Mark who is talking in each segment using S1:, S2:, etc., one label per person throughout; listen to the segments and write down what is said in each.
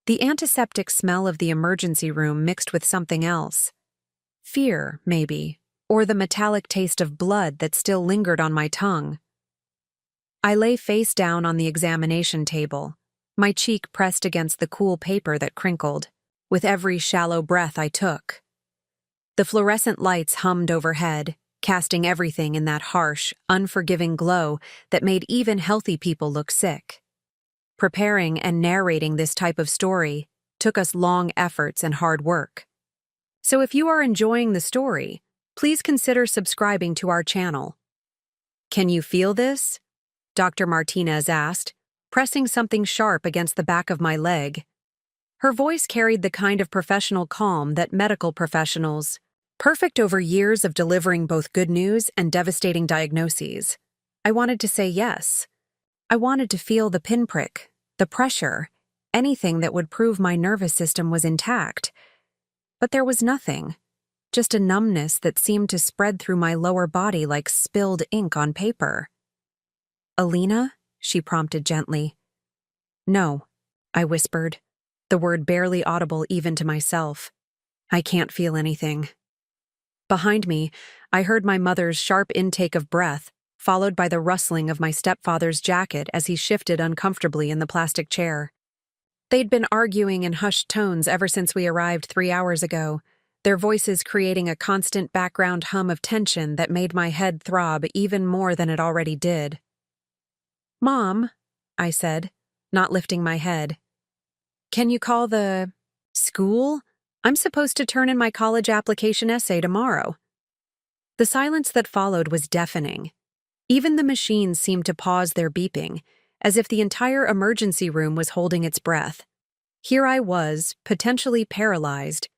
S1: The antiseptic smell of the emergency room mixed with something else. Fear, maybe, or the metallic taste of blood that still lingered on my tongue. I lay face down on the examination table, my cheek pressed against the cool paper that crinkled, with every shallow breath I took. The fluorescent lights hummed overhead, casting everything in that harsh, unforgiving glow that made even healthy people look sick. Preparing and narrating this type of story took us long efforts and hard work. So if you are enjoying the story, please consider subscribing to our channel. Can you feel this? Dr. Martinez asked, pressing something sharp against the back of my leg. Her voice carried the kind of professional calm that medical professionals, perfect over years of delivering both good news and devastating diagnoses. I wanted to say yes. I wanted to feel the pinprick, the pressure, anything that would prove my nervous system was intact. But there was nothing, just a numbness that seemed to spread through my lower body like spilled ink on paper. "Alina?" she prompted gently. "No," I whispered, the word barely audible even to myself. "I can't feel anything." Behind me, I heard my mother's sharp intake of breath, followed by the rustling of my stepfather's jacket as he shifted uncomfortably in the plastic chair. They'd been arguing in hushed tones ever since we arrived 3 hours ago, their voices creating a constant background hum of tension that made my head throb even more than it already did. "Mom," I said, not lifting my head. "Can you call the school? I'm supposed to turn in my college application essay tomorrow." The silence that followed was deafening. Even the machines seemed to pause their beeping, as if the entire emergency room was holding its breath. Here I was, potentially paralyzed,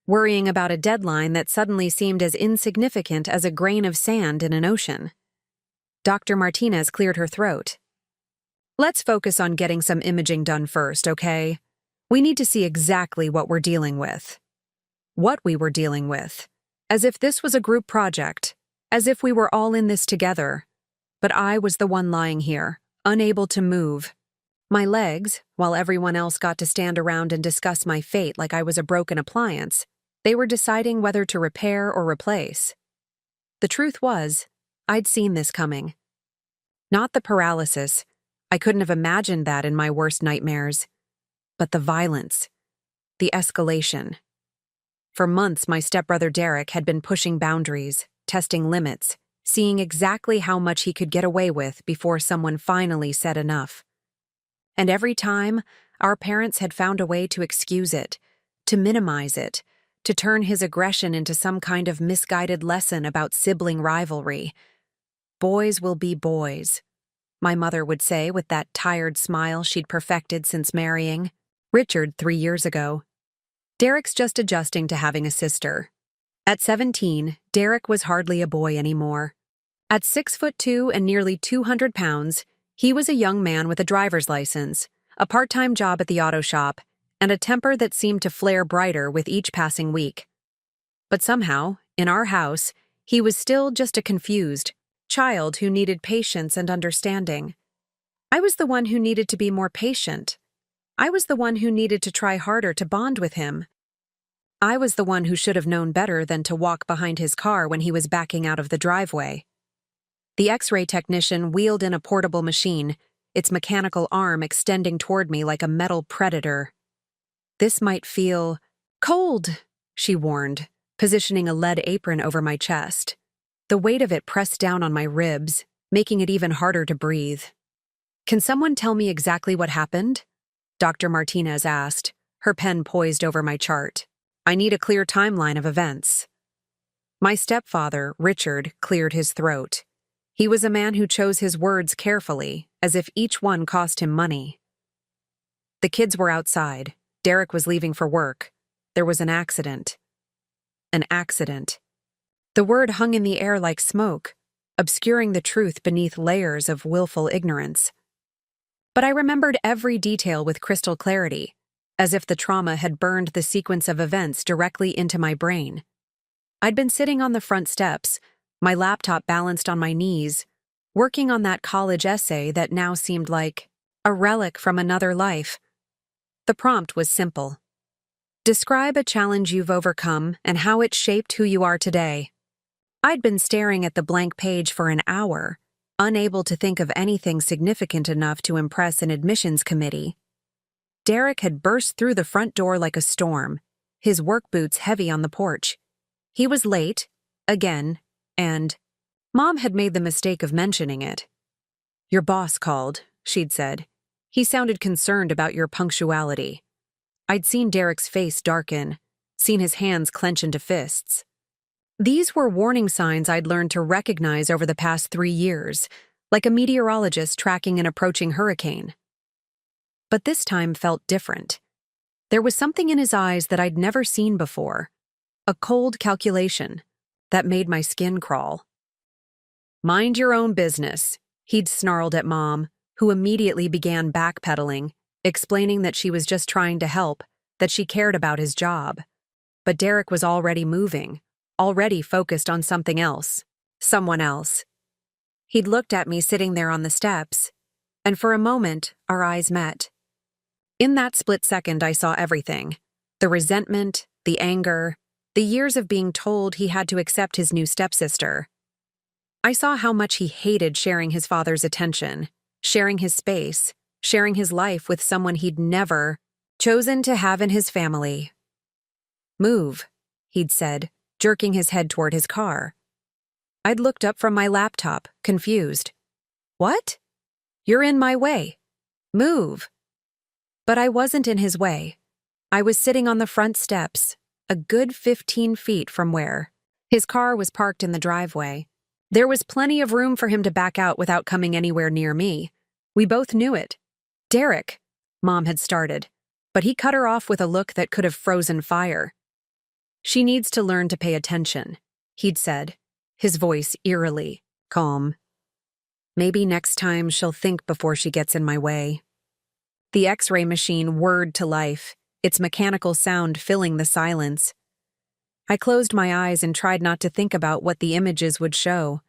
S1: worrying about a deadline that suddenly seemed as insignificant as a grain of sand in an ocean. Dr. Martinez cleared her throat. "Let's focus on getting some imaging done first, okay? We need to see exactly what we're dealing with." What we were dealing with. As if this was a group project. As if we were all in this together. But I was the one lying here, unable to move. My legs, while everyone else got to stand around and discuss my fate like I was a broken appliance, they were deciding whether to repair or replace. The truth was, I'd seen this coming. Not the paralysis. I couldn't have imagined that in my worst nightmares. But the violence. The escalation. For months, my stepbrother Derek had been pushing boundaries, testing limits, seeing exactly how much he could get away with before someone finally said enough. And every time, our parents had found a way to excuse it, to minimize it, to turn his aggression into some kind of misguided lesson about sibling rivalry. "Boys will be boys," my mother would say with that tired smile she'd perfected since marrying Richard 3 years ago. Derek's just adjusting to having a sister. At 17, Derek was hardly a boy anymore. At 6'2" and nearly 200 pounds, he was a young man with a driver's license, a part-time job at the auto shop, and a temper that seemed to flare brighter with each passing week. But somehow, in our house, he was still just a confused child who needed patience and understanding. I was the one who needed to be more patient. I was the one who needed to try harder to bond with him. I was the one who should have known better than to walk behind his car when he was backing out of the driveway. The X-ray technician wheeled in a portable machine, its mechanical arm extending toward me like a metal predator. "This might feel cold," she warned, positioning a lead apron over my chest. The weight of it pressed down on my ribs, making it even harder to breathe. "Can someone tell me exactly what happened?" Dr. Martinez asked, her pen poised over my chart. "I need a clear timeline of events." My stepfather, Richard, cleared his throat. He was a man who chose his words carefully, as if each one cost him money. "The kids were outside. Derek was leaving for work. There was an accident." An accident. The word hung in the air like smoke, obscuring the truth beneath layers of willful ignorance. But I remembered every detail with crystal clarity, as if the trauma had burned the sequence of events directly into my brain. I'd been sitting on the front steps, my laptop balanced on my knees, working on that college essay that now seemed like a relic from another life. The prompt was simple. Describe a challenge you've overcome and how it shaped who you are today. I'd been staring at the blank page for an hour, unable to think of anything significant enough to impress an admissions committee. Derek had burst through the front door like a storm, his work boots heavy on the porch. He was late, again, and Mom had made the mistake of mentioning it. Your boss called, she'd said. He sounded concerned about your punctuality. I'd seen Derek's face darken, seen his hands clench into fists. These were warning signs I'd learned to recognize over the past 3 years, like a meteorologist tracking an approaching hurricane. But this time felt different. There was something in his eyes that I'd never seen before, a cold calculation that made my skin crawl. Mind your own business, he'd snarled at Mom, who immediately began backpedaling, explaining that she was just trying to help, that she cared about his job. But Derek was already moving, already focused on something else, someone else. He'd looked at me sitting there on the steps, and for a moment, our eyes met. In that split second, I saw everything. The resentment, the anger, the years of being told he had to accept his new stepsister. I saw how much he hated sharing his father's attention, sharing his space, sharing his life with someone he'd never chosen to have in his family. Move, he'd said, jerking his head toward his car. I'd looked up from my laptop, confused. What? You're in my way. Move. But I wasn't in his way. I was sitting on the front steps, a good 15 feet from where his car was parked in the driveway. There was plenty of room for him to back out without coming anywhere near me. We both knew it. Derek, Mom had started, but he cut her off with a look that could have frozen fire. She needs to learn to pay attention, he'd said, his voice eerily calm. Maybe next time she'll think before she gets in my way. The X-ray machine whirred to life, its mechanical sound filling the silence. I closed my eyes and tried not to think about what the images would show,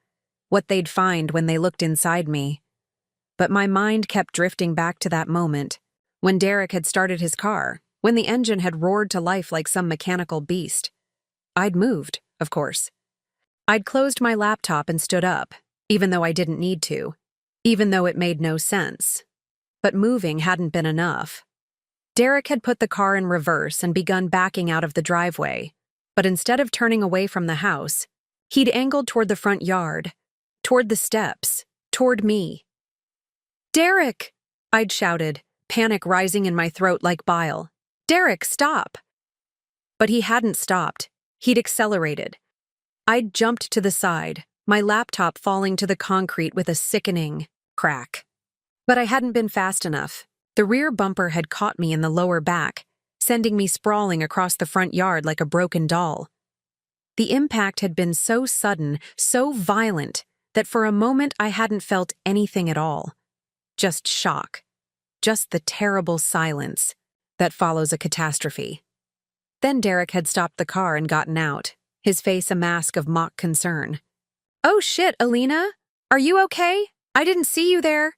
S1: what they'd find when they looked inside me. But my mind kept drifting back to that moment, when Derek had started his car, when the engine had roared to life like some mechanical beast. I'd moved, of course. I'd closed my laptop and stood up, even though I didn't need to, even though it made no sense. But moving hadn't been enough. Derek had put the car in reverse and begun backing out of the driveway, but instead of turning away from the house, he'd angled toward the front yard, toward the steps, toward me. Derek! I'd shouted, panic rising in my throat like bile. Derek, stop! But he hadn't stopped. He'd accelerated. I'd jumped to the side, my laptop falling to the concrete with a sickening crack. But I hadn't been fast enough. The rear bumper had caught me in the lower back, sending me sprawling across the front yard like a broken doll. The impact had been so sudden, so violent, that for a moment I hadn't felt anything at all. Just shock. Just the terrible silence that follows a catastrophe. Then Derek had stopped the car and gotten out, his face a mask of mock concern. Oh shit, Alina! Are you okay? I didn't see you there.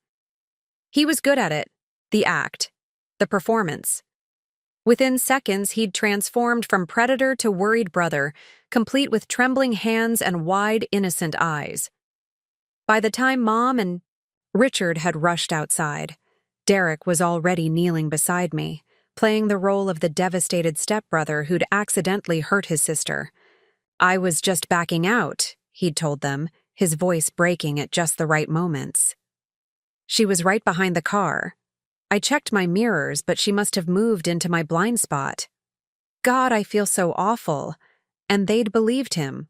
S1: He was good at it. The act. The performance. Within seconds, he'd transformed from predator to worried brother, complete with trembling hands and wide, innocent eyes. By the time Mom and Richard had rushed outside, Derek was already kneeling beside me, playing the role of the devastated stepbrother who'd accidentally hurt his sister. I was just backing out, he'd told them, his voice breaking at just the right moments. She was right behind the car. I checked my mirrors, but she must have moved into my blind spot. God, I feel so awful. And they'd believed him.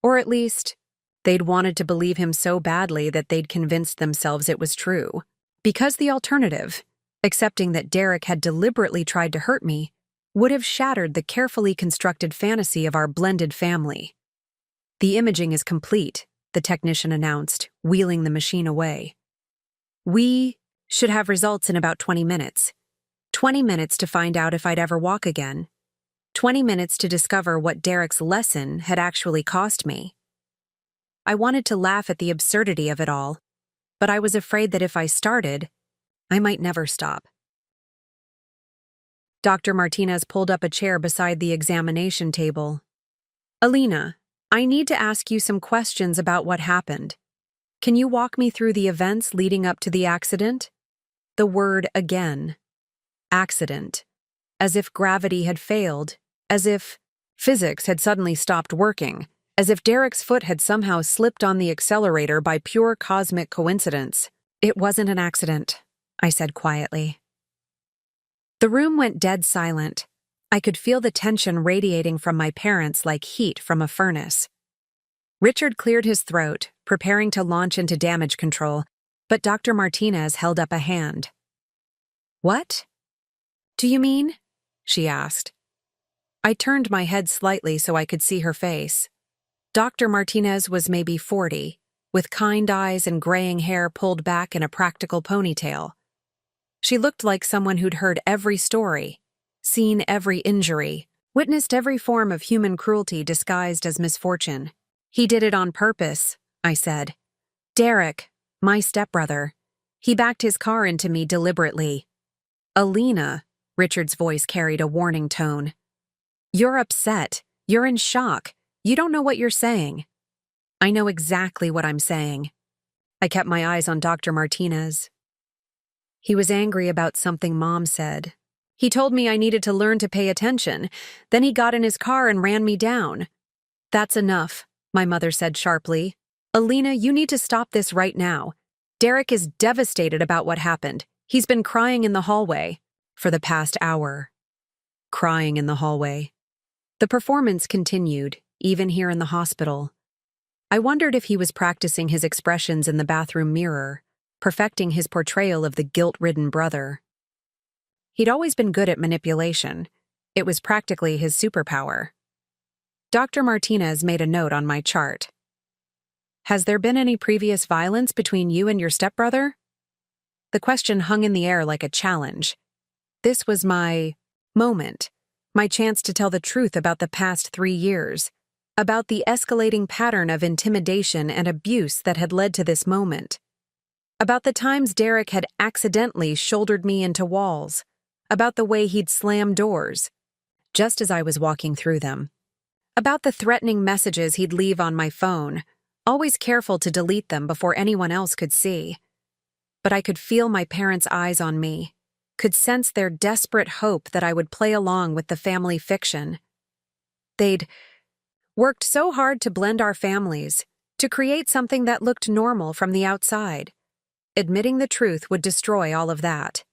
S1: Or at least, they'd wanted to believe him so badly that they'd convinced themselves it was true. Because the alternative, accepting that Derek had deliberately tried to hurt me, would have shattered the carefully constructed fantasy of our blended family. The imaging is complete, the technician announced, wheeling the machine away. We should have results in about 20 minutes. 20 minutes to find out if I'd ever walk again. 20 minutes to discover what Derek's lesson had actually cost me. I wanted to laugh at the absurdity of it all, but I was afraid that if I started, I might never stop. Dr. Martinez pulled up a chair beside the examination table. Alina, I need to ask you some questions about what happened. Can you walk me through the events leading up to the accident? The word again. Accident. As if gravity had failed, as if physics had suddenly stopped working, as if Derek's foot had somehow slipped on the accelerator by pure cosmic coincidence. It wasn't an accident, I said quietly. The room went dead silent. I could feel the tension radiating from my parents like heat from a furnace. Richard cleared his throat, preparing to launch into damage control, but Dr. Martinez held up a hand. What? Do you mean? She asked. I turned my head slightly so I could see her face. Dr. Martinez was maybe 40, with kind eyes and graying hair pulled back in a practical ponytail. She looked like someone who'd heard every story, seen every injury, witnessed every form of human cruelty disguised as misfortune. He did it on purpose, I said. Derek, my stepbrother. He backed his car into me deliberately. Alina, Richard's voice carried a warning tone. You're upset. You're in shock. You don't know what you're saying. I know exactly what I'm saying. I kept my eyes on Dr. Martinez. He was angry about something Mom said. He told me I needed to learn to pay attention. Then he got in his car and ran me down. That's enough, my mother said sharply. Alina, you need to stop this right now. Derek is devastated about what happened. He's been crying in the hallway for the past hour. Crying in the hallway. The performance continued, even here in the hospital. I wondered if he was practicing his expressions in the bathroom mirror, perfecting his portrayal of the guilt-ridden brother. He'd always been good at manipulation. It was practically his superpower. Dr. Martinez made a note on my chart. Has there been any previous violence between you and your stepbrother? The question hung in the air like a challenge. This was my moment, my chance to tell the truth about the past 3 years, about the escalating pattern of intimidation and abuse that had led to this moment, about the times Derek had accidentally shouldered me into walls, about the way he'd slam doors, just as I was walking through them, about the threatening messages he'd leave on my phone, always careful to delete them before anyone else could see. But I could feel my parents' eyes on me, could sense their desperate hope that I would play along with the family fiction. They'd worked so hard to blend our families, to create something that looked normal from the outside. Admitting the truth would destroy all of that.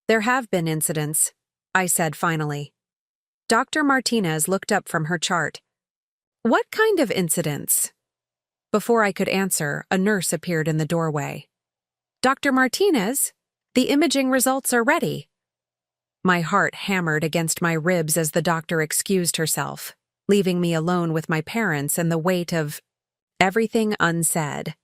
S1: There have been incidents, I said finally. Dr. Martinez looked up from her chart. What kind of incidents? Before I could answer, a nurse appeared in the doorway. Dr. Martinez, the imaging results are ready. My heart hammered against my ribs as the doctor excused herself, leaving me alone with my parents and the weight of everything unsaid.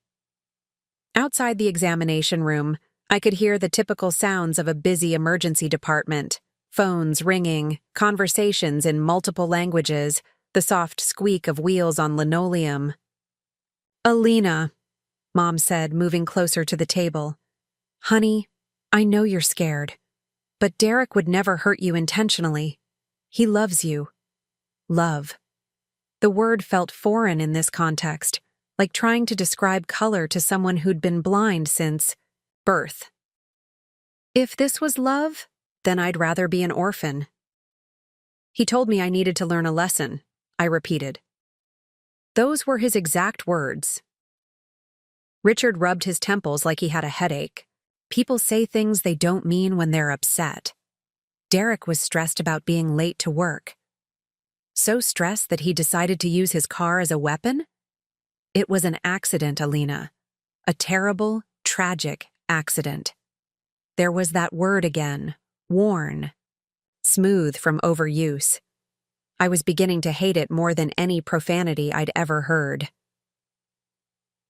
S1: Outside the examination room, I could hear the typical sounds of a busy emergency department, phones ringing, conversations in multiple languages, the soft squeak of wheels on linoleum. Alina, Mom said, moving closer to the table. Honey, I know you're scared, but Derek would never hurt you intentionally. He loves you. Love. The word felt foreign in this context, like trying to describe color to someone who'd been blind since birth. If this was love, then I'd rather be an orphan. He told me I needed to learn a lesson, I repeated. Those were his exact words. Richard rubbed his temples like he had a headache. People say things they don't mean when they're upset. Derek was stressed about being late to work. So stressed that he decided to use his car as a weapon? It was an accident, Alina. A terrible, tragic accident. There was that word again, worn. Smooth from overuse. I was beginning to hate it more than any profanity I'd ever heard.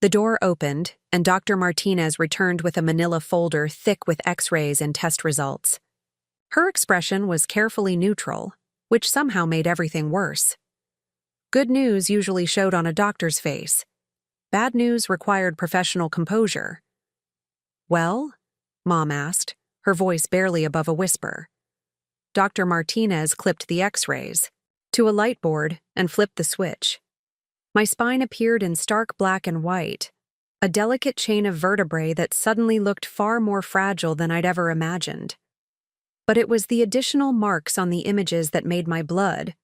S1: The door opened, and Dr. Martinez returned with a manila folder thick with x-rays and test results. Her expression was carefully neutral, which somehow made everything worse. Good news usually showed on a doctor's face. Bad news required professional composure. Well? Mom asked, her voice barely above a whisper. Dr. Martinez clipped the x-rays to a light board and flipped the switch. My spine appeared in stark black and white, a delicate chain of vertebrae that suddenly looked far more fragile than I'd ever imagined. But it was the additional marks on the images that made my blood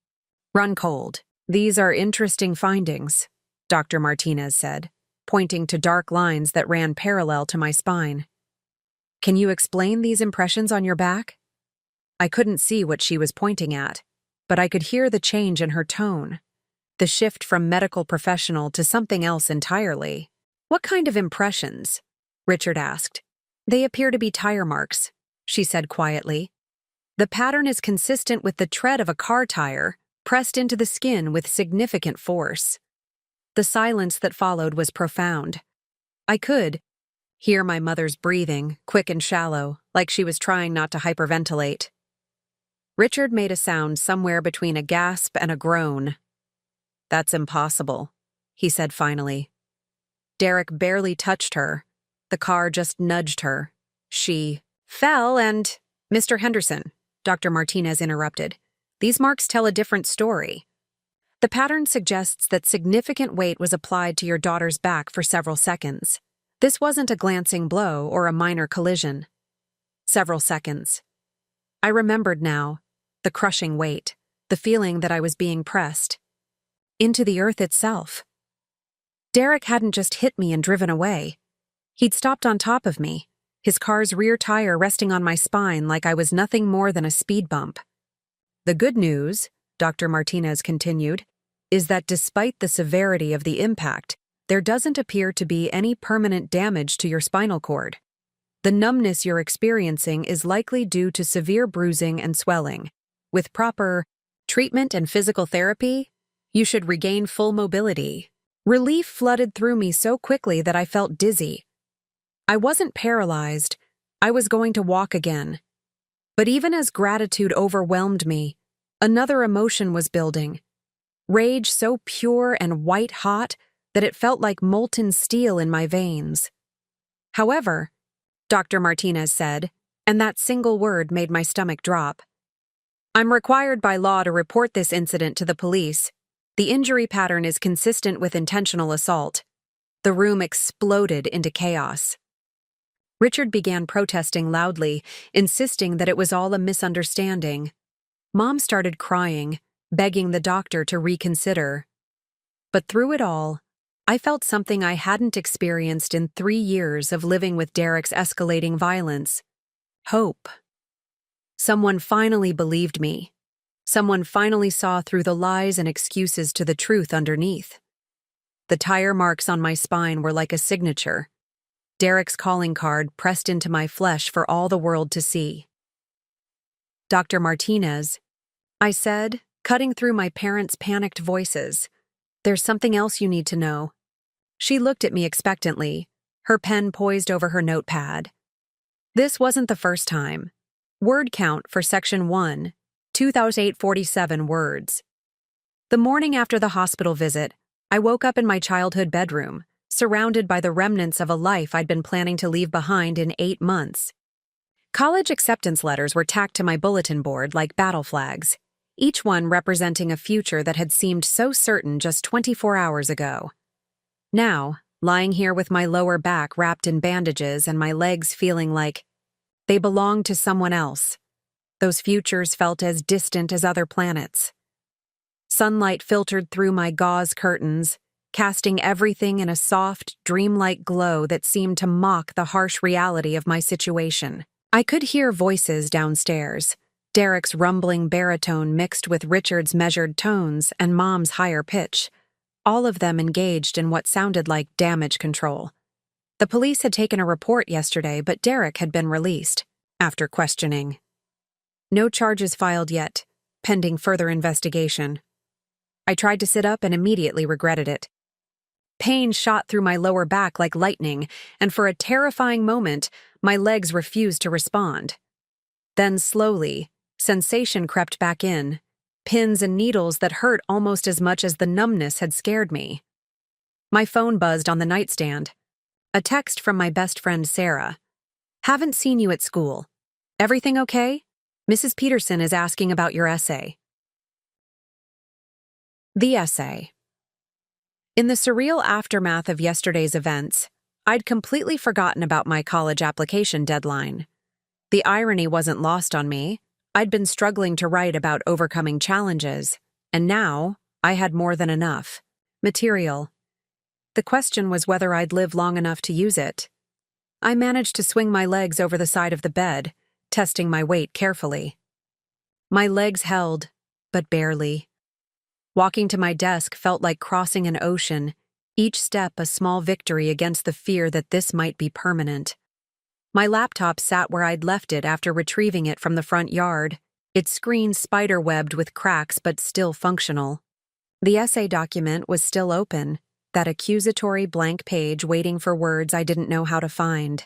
S1: run cold. "These are interesting findings," Dr. Martinez said, pointing to dark lines that ran parallel to my spine. "Can you explain these impressions on your back?" I couldn't see what she was pointing at, but I could hear the change in her tone, the shift from medical professional to something else entirely. "What kind of impressions?" Richard asked. "They appear to be tire marks," she said quietly. "The pattern is consistent with the tread of a car tire, pressed into the skin with significant force." The silence that followed was profound. I could hear my mother's breathing, quick and shallow, like she was trying not to hyperventilate. Richard made a sound somewhere between a gasp and a groan. "That's impossible," he said finally. "Derek barely touched her. The car just nudged her. She fell and—" "Mr. Henderson," Dr. Martinez interrupted, "these marks tell a different story. The pattern suggests that significant weight was applied to your daughter's back for several seconds. This wasn't a glancing blow or a minor collision. Several seconds. I remembered now, the crushing weight, the feeling that I was being pressed into the earth itself. Derek hadn't just hit me and driven away. He'd stopped on top of me, his car's rear tire resting on my spine like I was nothing more than a speed bump. The good news," Dr. Martinez continued, "is that despite the severity of the impact, there doesn't appear to be any permanent damage to your spinal cord. The numbness you're experiencing is likely due to severe bruising and swelling. With proper treatment and physical therapy, you should regain full mobility." Relief flooded through me so quickly that I felt dizzy. I wasn't paralyzed. I was going to walk again. But even as gratitude overwhelmed me, another emotion was building. Rage so pure and white-hot that it felt like molten steel in my veins. "However," Dr. Martinez said, and that single word made my stomach drop, "I'm required by law to report this incident to the police. The injury pattern is consistent with intentional assault." The room exploded into chaos. Richard began protesting loudly, insisting that it was all a misunderstanding. Mom started crying, begging the doctor to reconsider. But through it all, I felt something I hadn't experienced in 3 years of living with Derek's escalating violence. Hope. Someone finally believed me. Someone finally saw through the lies and excuses to the truth underneath. The tire marks on my spine were like a signature, Derek's calling card pressed into my flesh for all the world to see. "Dr. Martinez," I said, cutting through my parents' panicked voices, "there's something else you need to know." She looked at me expectantly, her pen poised over her notepad. This wasn't the first time. Word count for Section 1, 2,847 words. The morning after the hospital visit, I woke up in my childhood bedroom, surrounded by the remnants of a life I'd been planning to leave behind in 8 months. College acceptance letters were tacked to my bulletin board like battle flags, each one representing a future that had seemed so certain just 24 hours ago. Now, lying here with my lower back wrapped in bandages and my legs feeling like they belonged to someone else, those futures felt as distant as other planets. Sunlight filtered through my gauze curtains, casting everything in a soft, dreamlike glow that seemed to mock the harsh reality of my situation. I could hear voices downstairs, Derek's rumbling baritone mixed with Richard's measured tones and Mom's higher pitch, all of them engaged in what sounded like damage control. The police had taken a report yesterday, but Derek had been released, after questioning. No charges filed yet, pending further investigation. I tried to sit up and immediately regretted it. Pain shot through my lower back like lightning, and for a terrifying moment, my legs refused to respond. Then slowly, sensation crept back in, pins and needles that hurt almost as much as the numbness had scared me. My phone buzzed on the nightstand. A text from my best friend Sarah. "Haven't seen you at school. Everything okay? Mrs. Peterson is asking about your essay. The essay. In the surreal aftermath of yesterday's events, I'd completely forgotten about my college application deadline. The irony wasn't lost on me. I'd been struggling to write about overcoming challenges, and now I had more than enough material. The question was whether I'd live long enough to use it. I managed to swing my legs over the side of the bed, testing my weight carefully. My legs held, but barely. Walking to my desk felt like crossing an ocean, each step a small victory against the fear that this might be permanent. My laptop sat where I'd left it after retrieving it from the front yard, its screen spider-webbed with cracks but still functional. The essay document was still open, that accusatory blank page waiting for words I didn't know how to find.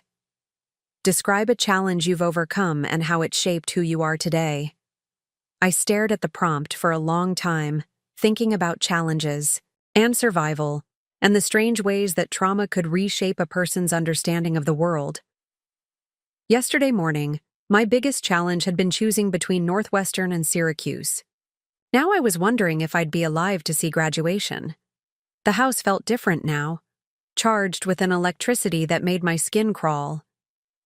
S1: Describe a challenge you've overcome and how it shaped who you are today. I stared at the prompt for a long time, thinking about challenges and survival and the strange ways that trauma could reshape a person's understanding of the world. Yesterday morning, my biggest challenge had been choosing between Northwestern and Syracuse. Now I was wondering if I'd be alive to see graduation. The house felt different now, charged with an electricity that made my skin crawl.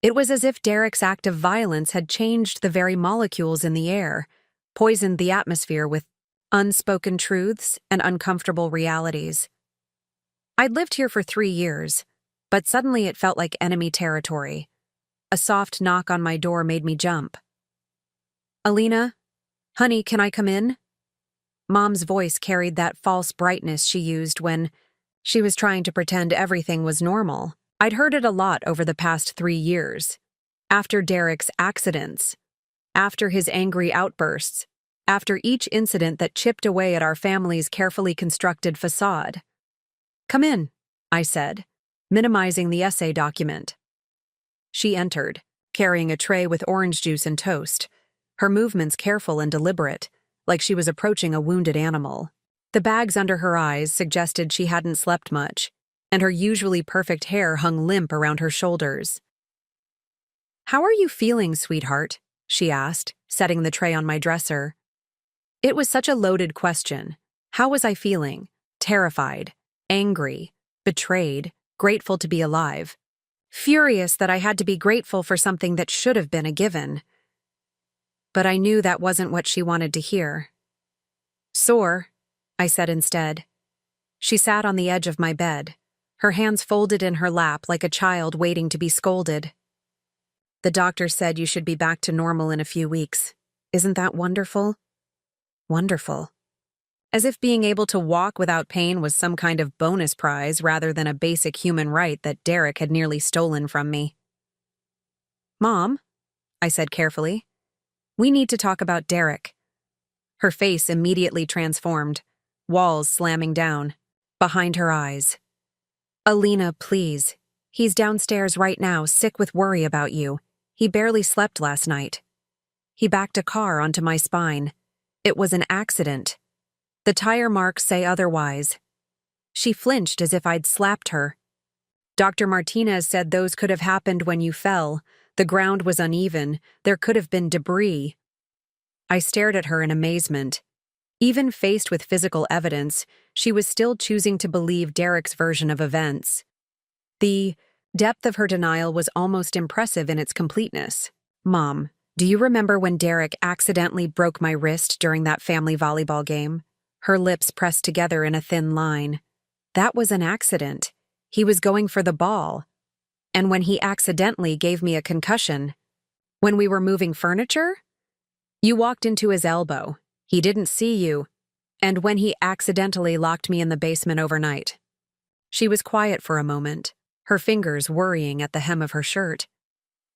S1: It was as if Derek's act of violence had changed the very molecules in the air, poisoned the atmosphere with unspoken truths and uncomfortable realities. I'd lived here for 3 years, but suddenly it felt like enemy territory. A soft knock on my door made me jump. "Alina? Honey, can I come in?" Mom's voice carried that false brightness she used when she was trying to pretend everything was normal. I'd heard it a lot over the past 3 years. After Derek's accidents, after his angry outbursts, after each incident that chipped away at our family's carefully constructed facade. "Come in," I said, minimizing the essay document. She entered, carrying a tray with orange juice and toast, her movements careful and deliberate, like she was approaching a wounded animal. The bags under her eyes suggested she hadn't slept much, and her usually perfect hair hung limp around her shoulders. "How are you feeling, sweetheart?" she asked, setting the tray on my dresser. It was such a loaded question. How was I feeling? Terrified, angry, betrayed, grateful to be alive. Furious that I had to be grateful for something that should have been a given. But I knew that wasn't what she wanted to hear. "Sore," I said instead. She sat on the edge of my bed, her hands folded in her lap like a child waiting to be scolded. "The doctor said you should be back to normal in a few weeks. Isn't that wonderful?" Wonderful. As if being able to walk without pain was some kind of bonus prize rather than a basic human right that Derek had nearly stolen from me. "Mom," I said carefully, "we need to talk about Derek." Her face immediately transformed, walls slamming down, behind her eyes. "Alina, please. He's downstairs right now, sick with worry about you. He barely slept last night. He backed a car onto my spine. It was an accident. The tire marks say otherwise." She flinched as if I'd slapped her. "Dr. Martinez said those could have happened when you fell. The ground was uneven. There could have been debris." I stared at her in amazement. Even faced with physical evidence, she was still choosing to believe Derek's version of events. The depth of her denial was almost impressive in its completeness. "Mom, do you remember when Derek accidentally broke my wrist during that family volleyball game?" Her lips pressed together in a thin line. "That was an accident. He was going for the ball. And when he accidentally gave me a concussion, when we were moving furniture, you walked into his elbow. He didn't see you. And when he accidentally locked me in the basement overnight." She was quiet for a moment, her fingers worrying at the hem of her shirt.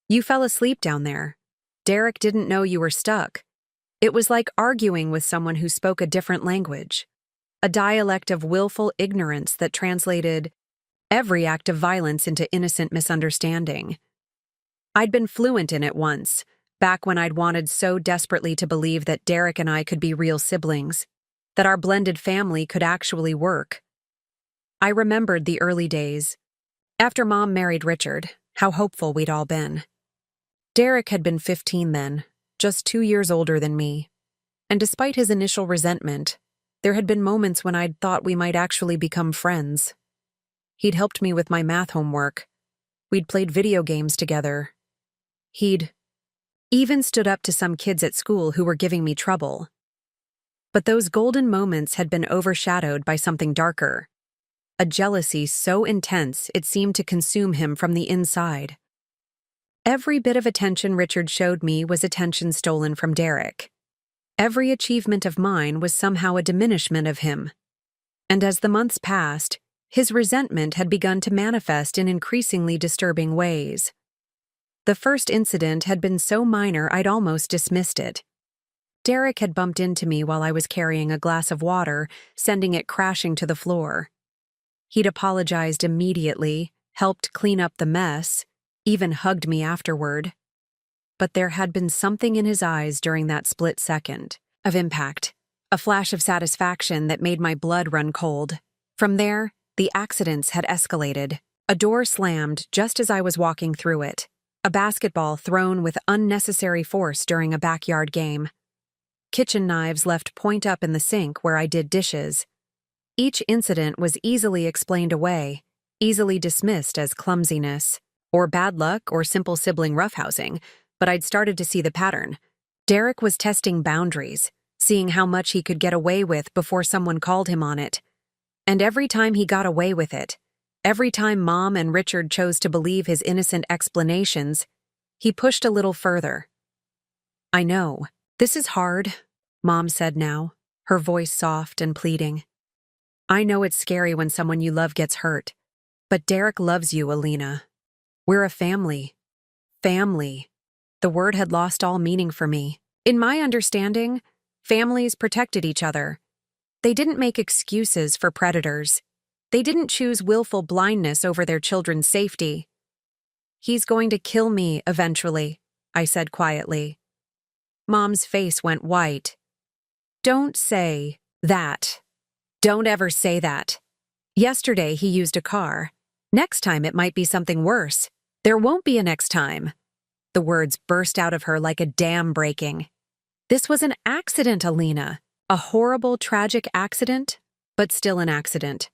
S1: "You fell asleep down there. Derek didn't know you were stuck. It was like arguing with someone who spoke a different language, a dialect of willful ignorance that translated every act of violence into innocent misunderstanding. I'd been fluent in it once, back when I'd wanted so desperately to believe that Derek and I could be real siblings, that our blended family could actually work. I remembered the early days. After Mom married Richard, how hopeful we'd all been. Derek had been 15 then, just 2 years older than me. And despite his initial resentment, there had been moments when I'd thought we might actually become friends. He'd helped me with my math homework. We'd played video games together. He'd even stood up to some kids at school who were giving me trouble. But those golden moments had been overshadowed by something darker. A jealousy so intense it seemed to consume him from the inside. Every bit of attention Richard showed me was attention stolen from Derek. Every achievement of mine was somehow a diminishment of him. And as the months passed, his resentment had begun to manifest in increasingly disturbing ways. The first incident had been so minor I'd almost dismissed it. Derek had bumped into me while I was carrying a glass of water, sending it crashing to the floor. He'd apologized immediately, helped clean up the mess, even hugged me afterward. But there had been something in his eyes during that split second of impact, a flash of satisfaction that made my blood run cold. From there, the accidents had escalated. A door slammed just as I was walking through it. A basketball thrown with unnecessary force during a backyard game. Kitchen knives left point up in the sink where I did dishes. Each incident was easily explained away, easily dismissed as clumsiness, or bad luck or simple sibling roughhousing, but I'd started to see the pattern. Derek was testing boundaries, seeing how much he could get away with before someone called him on it. And every time he got away with it, every time Mom and Richard chose to believe his innocent explanations, he pushed a little further. "I know. This is hard," Mom said now, her voice soft and pleading. "I know it's scary when someone you love gets hurt, but Derek loves you, Alina. We're a family. Family." The word had lost all meaning for me. In my understanding, families protected each other. They didn't make excuses for predators. They didn't choose willful blindness over their children's safety. "He's going to kill me eventually," I said quietly. Mom's face went white. "Don't say that. Don't ever say that. Yesterday he used a car. Next time it might be something worse. There won't be a next time." The words burst out of her like a dam breaking. "This was an accident, Alina. A horrible, tragic accident, but still an accident.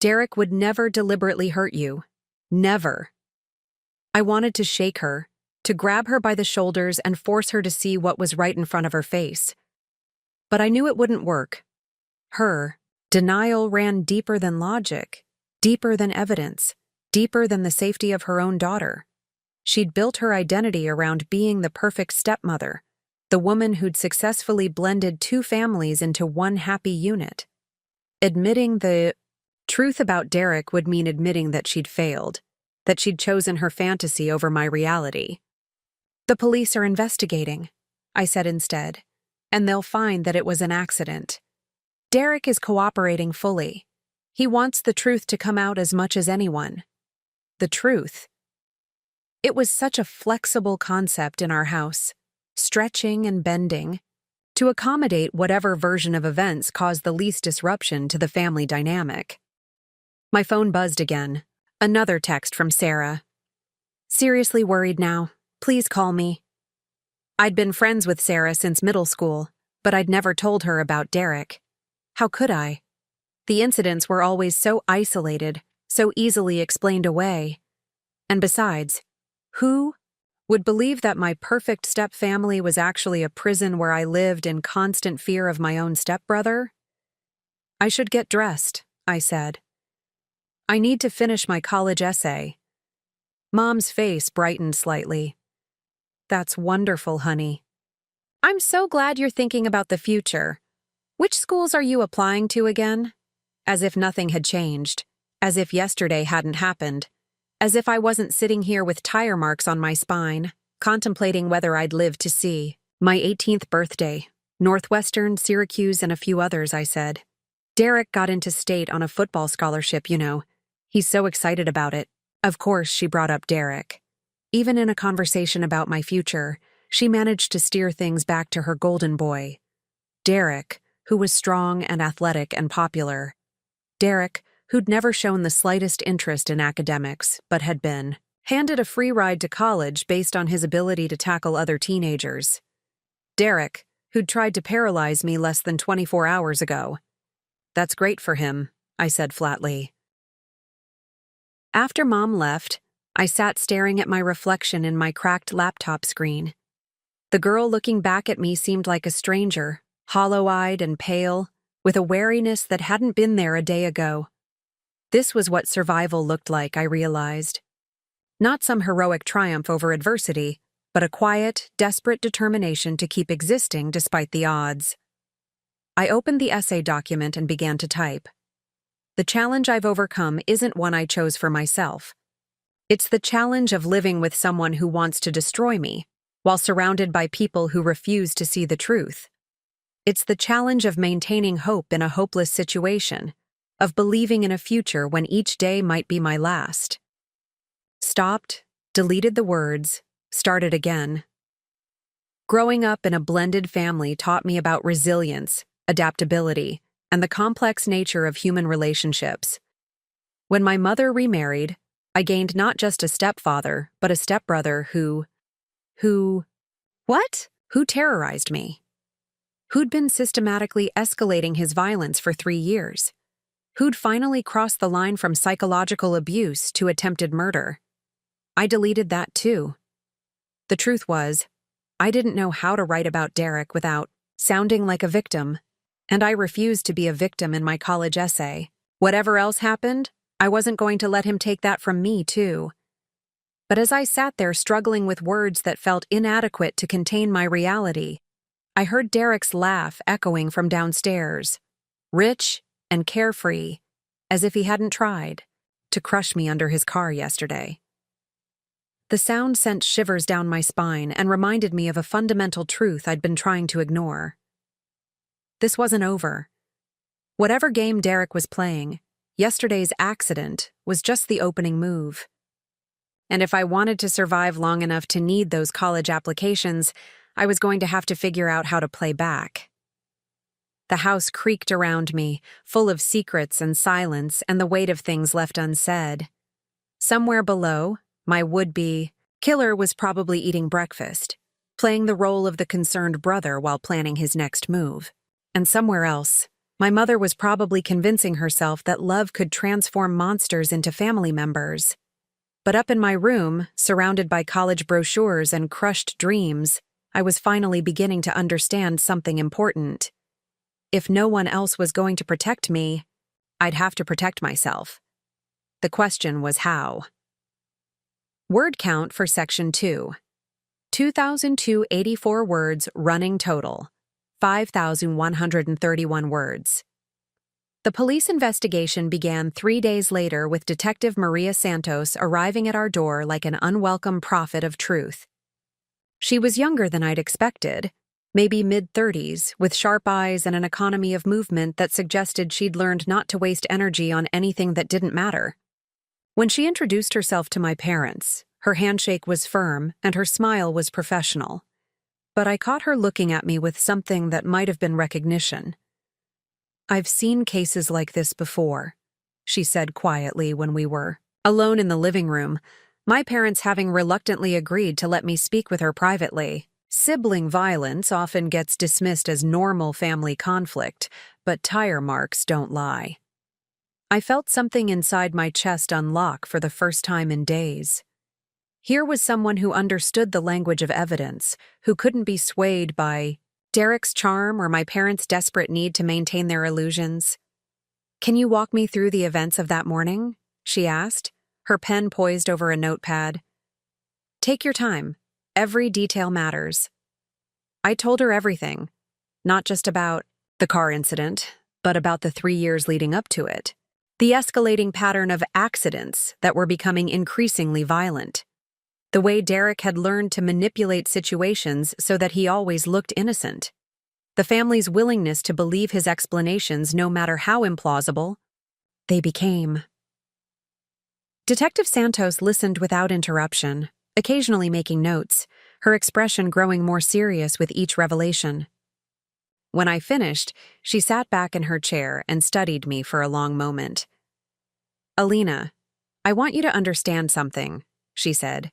S1: Derek would never deliberately hurt you. Never." I wanted to shake her, to grab her by the shoulders and force her to see what was right in front of her face. But I knew it wouldn't work. Her denial ran deeper than logic, deeper than evidence, deeper than the safety of her own daughter. She'd built her identity around being the perfect stepmother, the woman who'd successfully blended two families into one happy unit. Admitting the truth about Derek would mean admitting that she'd failed, that she'd chosen her fantasy over my reality. "The police are investigating," I said instead, "and they'll find that it was an accident. Derek is cooperating fully. He wants the truth to come out as much as anyone." The truth. It was such a flexible concept in our house, stretching and bending, to accommodate whatever version of events caused the least disruption to the family dynamic. My phone buzzed again. Another text from Sarah. "Seriously worried now. Please call me." I'd been friends with Sarah since middle school, but I'd never told her about Derek. How could I? The incidents were always so isolated, so easily explained away. And besides, who would believe that my perfect step-family was actually a prison where I lived in constant fear of my own stepbrother? "I should get dressed," I said. "I need to finish my college essay." Mom's face brightened slightly. "That's wonderful, honey. I'm so glad you're thinking about the future. Which schools are you applying to again?" As if nothing had changed, as if yesterday hadn't happened, as if I wasn't sitting here with tire marks on my spine, contemplating whether I'd live to see my 18th birthday, Northwestern, Syracuse, and a few others, I said. "Derek got into state on a football scholarship, you know. He's so excited about it." Of course, she brought up Derek. Even in a conversation about my future, she managed to steer things back to her golden boy. Derek, who was strong and athletic and popular. Derek, who'd never shown the slightest interest in academics, but had been handed a free ride to college based on his ability to tackle other teenagers. Derek, who'd tried to paralyze me less than 24 hours ago. That's great for him, I said flatly. After Mom left, I sat staring at my reflection in my cracked laptop screen. The girl looking back at me seemed like a stranger, hollow-eyed and pale, with a wariness that hadn't been there a day ago. This was what survival looked like, I realized. Not some heroic triumph over adversity, but a quiet, desperate determination to keep existing despite the odds. I opened the essay document and began to type. The challenge I've overcome isn't one I chose for myself. It's the challenge of living with someone who wants to destroy me, while surrounded by people who refuse to see the truth. It's the challenge of maintaining hope in a hopeless situation, of believing in a future when each day might be my last. Stopped, deleted the words, started again. Growing up in a blended family taught me about resilience, adaptability, and the complex nature of human relationships. When my mother remarried, I gained not just a stepfather, but a stepbrother who terrorized me. Who'd been systematically escalating his violence for 3 years. Who'd finally crossed the line from psychological abuse to attempted murder. I deleted that too. The truth was, I didn't know how to write about Derek without sounding like a victim, and I refused to be a victim in my college essay. Whatever else happened, I wasn't going to let him take that from me too. But as I sat there struggling with words that felt inadequate to contain my reality, I heard Derek's laugh echoing from downstairs, rich and carefree, as if he hadn't tried to crush me under his car yesterday. The sound sent shivers down my spine and reminded me of a fundamental truth I'd been trying to ignore. This wasn't over. Whatever game Derek was playing, yesterday's accident was just the opening move. And if I wanted to survive long enough to need those college applications, I was going to have to figure out how to play back. The house creaked around me, full of secrets and silence and the weight of things left unsaid. Somewhere below, my would-be killer was probably eating breakfast, playing the role of the concerned brother while planning his next move. And somewhere else, my mother was probably convincing herself that love could transform monsters into family members. But up in my room, surrounded by college brochures and crushed dreams, I was finally beginning to understand something important. If no one else was going to protect me, I'd have to protect myself. The question was how. Word count for Section 2. 2,284 words running total. 5,131 words. The police investigation began 3 days later with Detective Maria Santos arriving at our door like an unwelcome prophet of truth. She was younger than I'd expected, maybe mid-30s, with sharp eyes and an economy of movement that suggested she'd learned not to waste energy on anything that didn't matter. When she introduced herself to my parents, her handshake was firm and her smile was professional. But I caught her looking at me with something that might have been recognition. "I've seen cases like this before," she said quietly when we were alone in the living room, my parents having reluctantly agreed to let me speak with her privately. Sibling violence often gets dismissed as normal family conflict, but tire marks don't lie. I felt something inside my chest unlock for the first time in days. Here was someone who understood the language of evidence, who couldn't be swayed by Derek's charm or my parents' desperate need to maintain their illusions. "Can you walk me through the events of that morning?" she asked, her pen poised over a notepad. "Take your time. Every detail matters." I told her everything, not just about the car incident, but about the 3 years leading up to it. The escalating pattern of accidents that were becoming increasingly violent. The way Derek had learned to manipulate situations so that he always looked innocent. The family's willingness to believe his explanations no matter how implausible they became. Detective Santos listened without interruption, occasionally making notes, her expression growing more serious with each revelation. When I finished, she sat back in her chair and studied me for a long moment. "Alina, I want you to understand something," she said.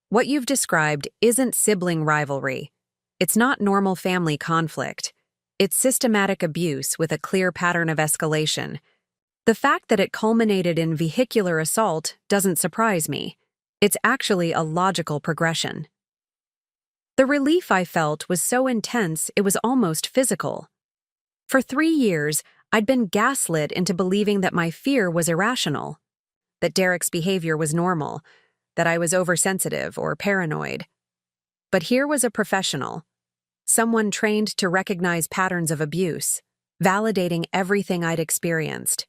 S1: "What you've described isn't sibling rivalry. It's not normal family conflict. It's systematic abuse with a clear pattern of escalation. The fact that it culminated in vehicular assault doesn't surprise me. It's actually a logical progression. The relief I felt was so intense it was almost physical. For 3 years, I'd been gaslit into believing that my fear was irrational, that Derek's behavior was normal, that I was oversensitive or paranoid. But here was a professional, someone trained to recognize patterns of abuse, validating everything I'd experienced.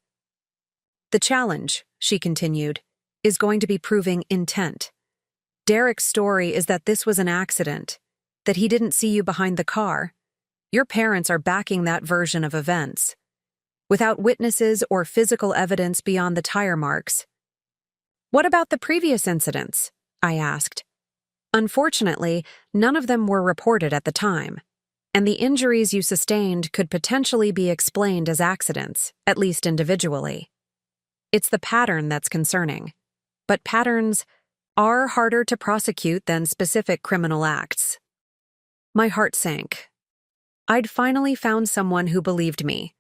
S1: The challenge, she continued, is going to be proving intent. Derek's story is that this was an accident, that he didn't see you behind the car. Your parents are backing that version of events, without witnesses or physical evidence beyond the tire marks. What about the previous incidents? I asked. Unfortunately, none of them were reported at the time, and the injuries you sustained could potentially be explained as accidents, at least individually. It's the pattern that's concerning, but patterns are harder to prosecute than specific criminal acts. My heart sank. I'd finally found someone who believed me,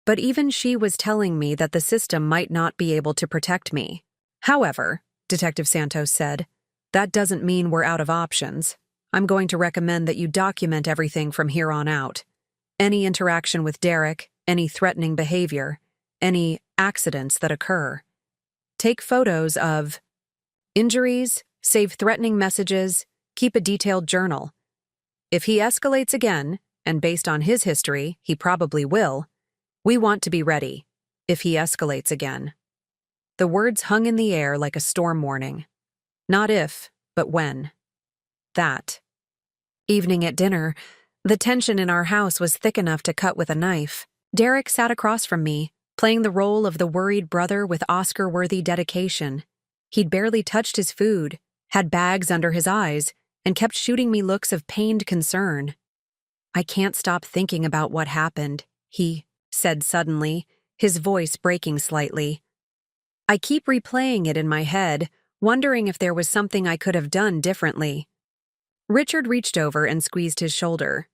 S1: but even she was telling me that the system might not be able to protect me. However, Detective Santos said, that doesn't mean we're out of options. I'm going to recommend that you document everything from here on out. Any interaction with Derek, any threatening behavior, any accidents that occur. Take photos of injuries, save threatening messages, keep a detailed journal. If he escalates again, and based on his history, he probably will, we want to be ready, if he escalates again. The words hung in the air like a storm warning. Not if, but when. That evening at dinner, the tension in our house was thick enough to cut with a knife. Derek sat across from me, playing the role of the worried brother with Oscar-worthy dedication. He'd barely touched his food, had bags under his eyes, and kept shooting me looks of pained concern. I can't stop thinking about what happened, he said suddenly, his voice breaking slightly. I keep replaying it in my head, wondering if there was something I could have done differently. Richard reached over and squeezed his shoulder.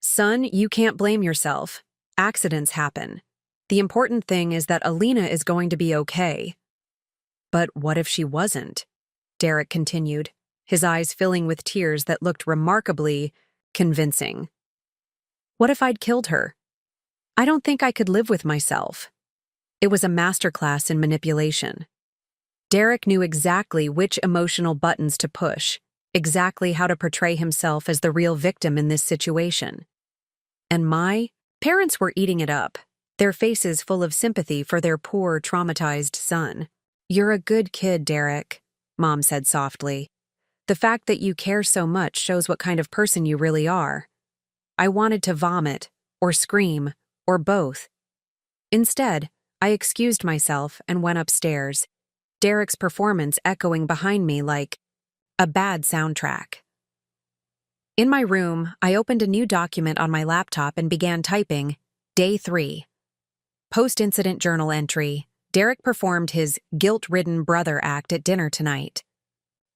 S1: Son, you can't blame yourself. Accidents happen. The important thing is that Alina is going to be okay. But what if she wasn't? Derek continued, his eyes filling with tears that looked remarkably convincing. What if I'd killed her? I don't think I could live with myself. It was a masterclass in manipulation. Derek knew exactly which emotional buttons to push, exactly how to portray himself as the real victim in this situation. And my parents were eating it up, their faces full of sympathy for their poor, traumatized son. You're a good kid, Derek, Mom said softly. The fact that you care so much shows what kind of person you really are. I wanted to vomit, or scream, or both. Instead, I excused myself and went upstairs, Derek's performance echoing behind me like a bad soundtrack. In my room, I opened a new document on my laptop and began typing, Day 3. Post-incident journal entry, Derek performed his guilt-ridden brother act at dinner tonight.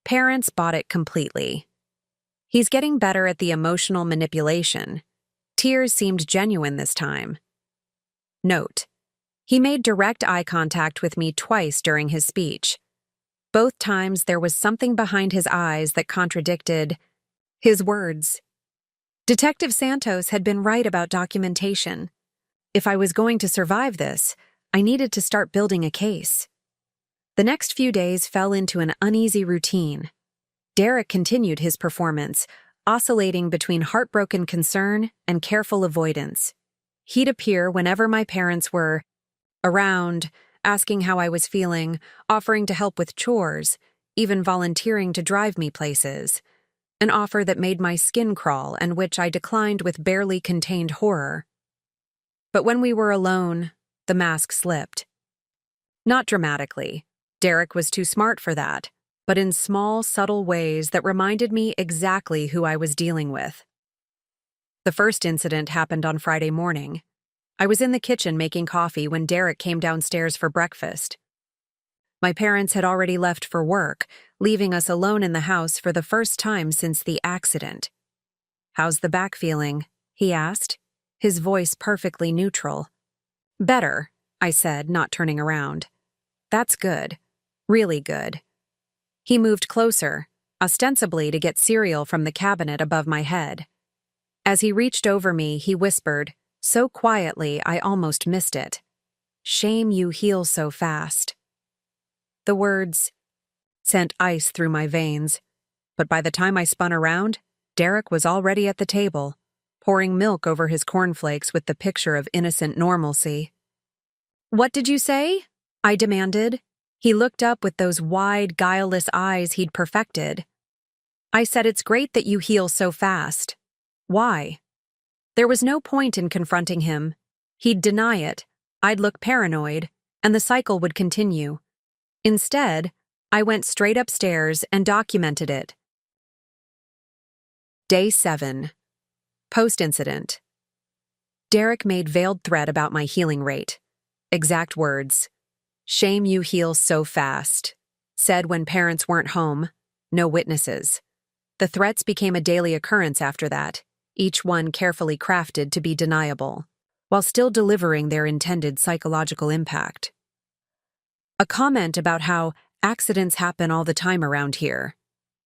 S1: Parents bought it completely. He's getting better at the emotional manipulation. Tears seemed genuine this time. Note: he made direct eye contact with me twice during his speech. Both times there was something behind his eyes that contradicted his words. Detective Santos had been right about documentation. If I was going to survive this, I needed to start building a case. The next few days fell into an uneasy routine. Derek continued his performance, oscillating between heartbroken concern and careful avoidance. He'd appear whenever my parents were around, asking how I was feeling, offering to help with chores, even volunteering to drive me places. An offer that made my skin crawl and which I declined with barely contained horror. But when we were alone, the mask slipped. Not dramatically. Derek was too smart for that, but in small, subtle ways that reminded me exactly who I was dealing with. The first incident happened on Friday morning. I was in the kitchen making coffee when Derek came downstairs for breakfast. My parents had already left for work, leaving us alone in the house for the first time since the accident. "How's the back feeling?" he asked, his voice perfectly neutral. "Better," I said, not turning around. "That's good. Really good." He moved closer, ostensibly to get cereal from the cabinet above my head. As he reached over me, he whispered, so quietly I almost missed it, "Shame you heal so fast." The words sent ice through my veins, but by the time I spun around, Derek was already at the table, pouring milk over his cornflakes with the picture of innocent normalcy. "What did you say?" I demanded. He looked up with those wide, guileless eyes he'd perfected. "I said it's great that you heal so fast." "Why?" There was no point in confronting him. He'd deny it, I'd look paranoid, and the cycle would continue. Instead, I went straight upstairs and documented it. Day 7. Post-incident. Derek made veiled threat about my healing rate. Exact words. "Shame you heal so fast." Said when parents weren't home. No witnesses. The threats became a daily occurrence after that, each one carefully crafted to be deniable, while still delivering their intended psychological impact. A comment about how accidents happen all the time around here.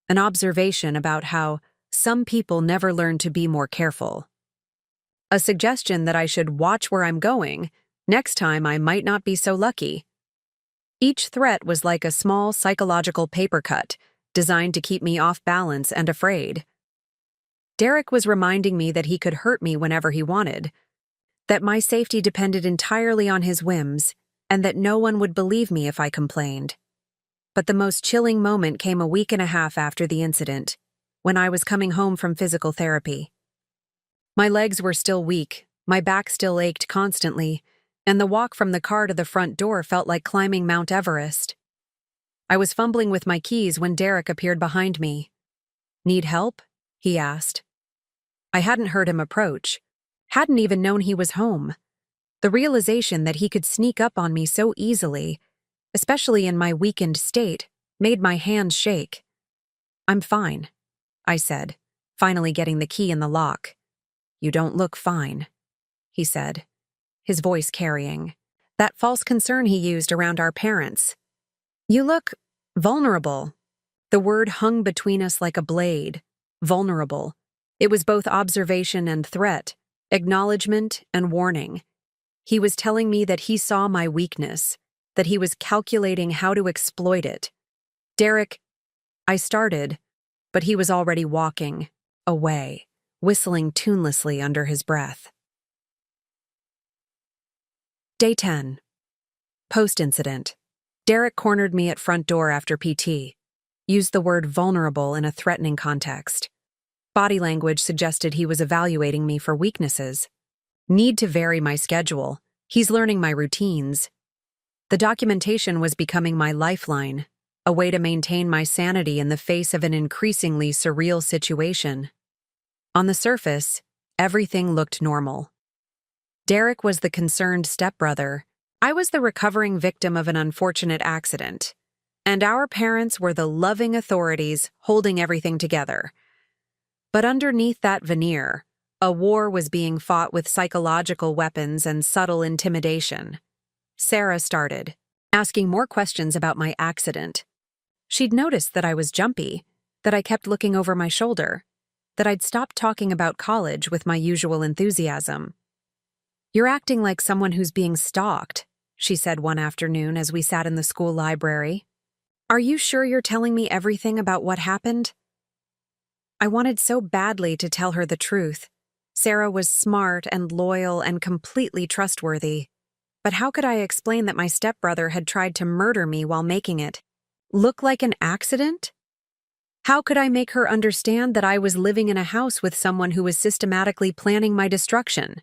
S1: An observation about how some people never learn to be more careful. A suggestion that I should watch where I'm going. Next time I might not be so lucky. Each threat was like a small psychological paper cut, designed to keep me off balance and afraid. Derek was reminding me that he could hurt me whenever he wanted, that my safety depended entirely on his whims, and that no one would believe me if I complained. But the most chilling moment came a week and a half after the incident, when I was coming home from physical therapy. My legs were still weak, my back still ached constantly, and the walk from the car to the front door felt like climbing Mount Everest. I was fumbling with my keys when Derek appeared behind me. "Need help?" he asked. I hadn't heard him approach, hadn't even known he was home. The realization that he could sneak up on me so easily, especially in my weakened state, made my hands shake. "I'm fine," I said, finally getting the key in the lock. "You don't look fine," he said, his voice carrying that false concern he used around our parents. "You look vulnerable." The word hung between us like a blade. Vulnerable. It was both observation and threat, acknowledgement and warning. He was telling me that he saw my weakness, that he was calculating how to exploit it. "Derek," I started, but he was already walking away, whistling tunelessly under his breath. Day 10. Post-incident. Derek cornered me at front door after PT. Used the word vulnerable in a threatening context. Body language suggested he was evaluating me for weaknesses. Need to vary my schedule. He's learning my routines. The documentation was becoming my lifeline, a way to maintain my sanity in the face of an increasingly surreal situation. On the surface, everything looked normal. Derek was the concerned stepbrother. I was the recovering victim of an unfortunate accident, and our parents were the loving authorities holding everything together. But underneath that veneer, a war was being fought with psychological weapons and subtle intimidation. Sarah started, asking more questions about my accident. She'd noticed that I was jumpy, that I kept looking over my shoulder, that I'd stopped talking about college with my usual enthusiasm. "You're acting like someone who's being stalked," she said one afternoon as we sat in the school library. "Are you sure you're telling me everything about what happened?" I wanted so badly to tell her the truth. Sarah was smart and loyal and completely trustworthy. But how could I explain that my stepbrother had tried to murder me while making it look like an accident? How could I make her understand that I was living in a house with someone who was systematically planning my destruction?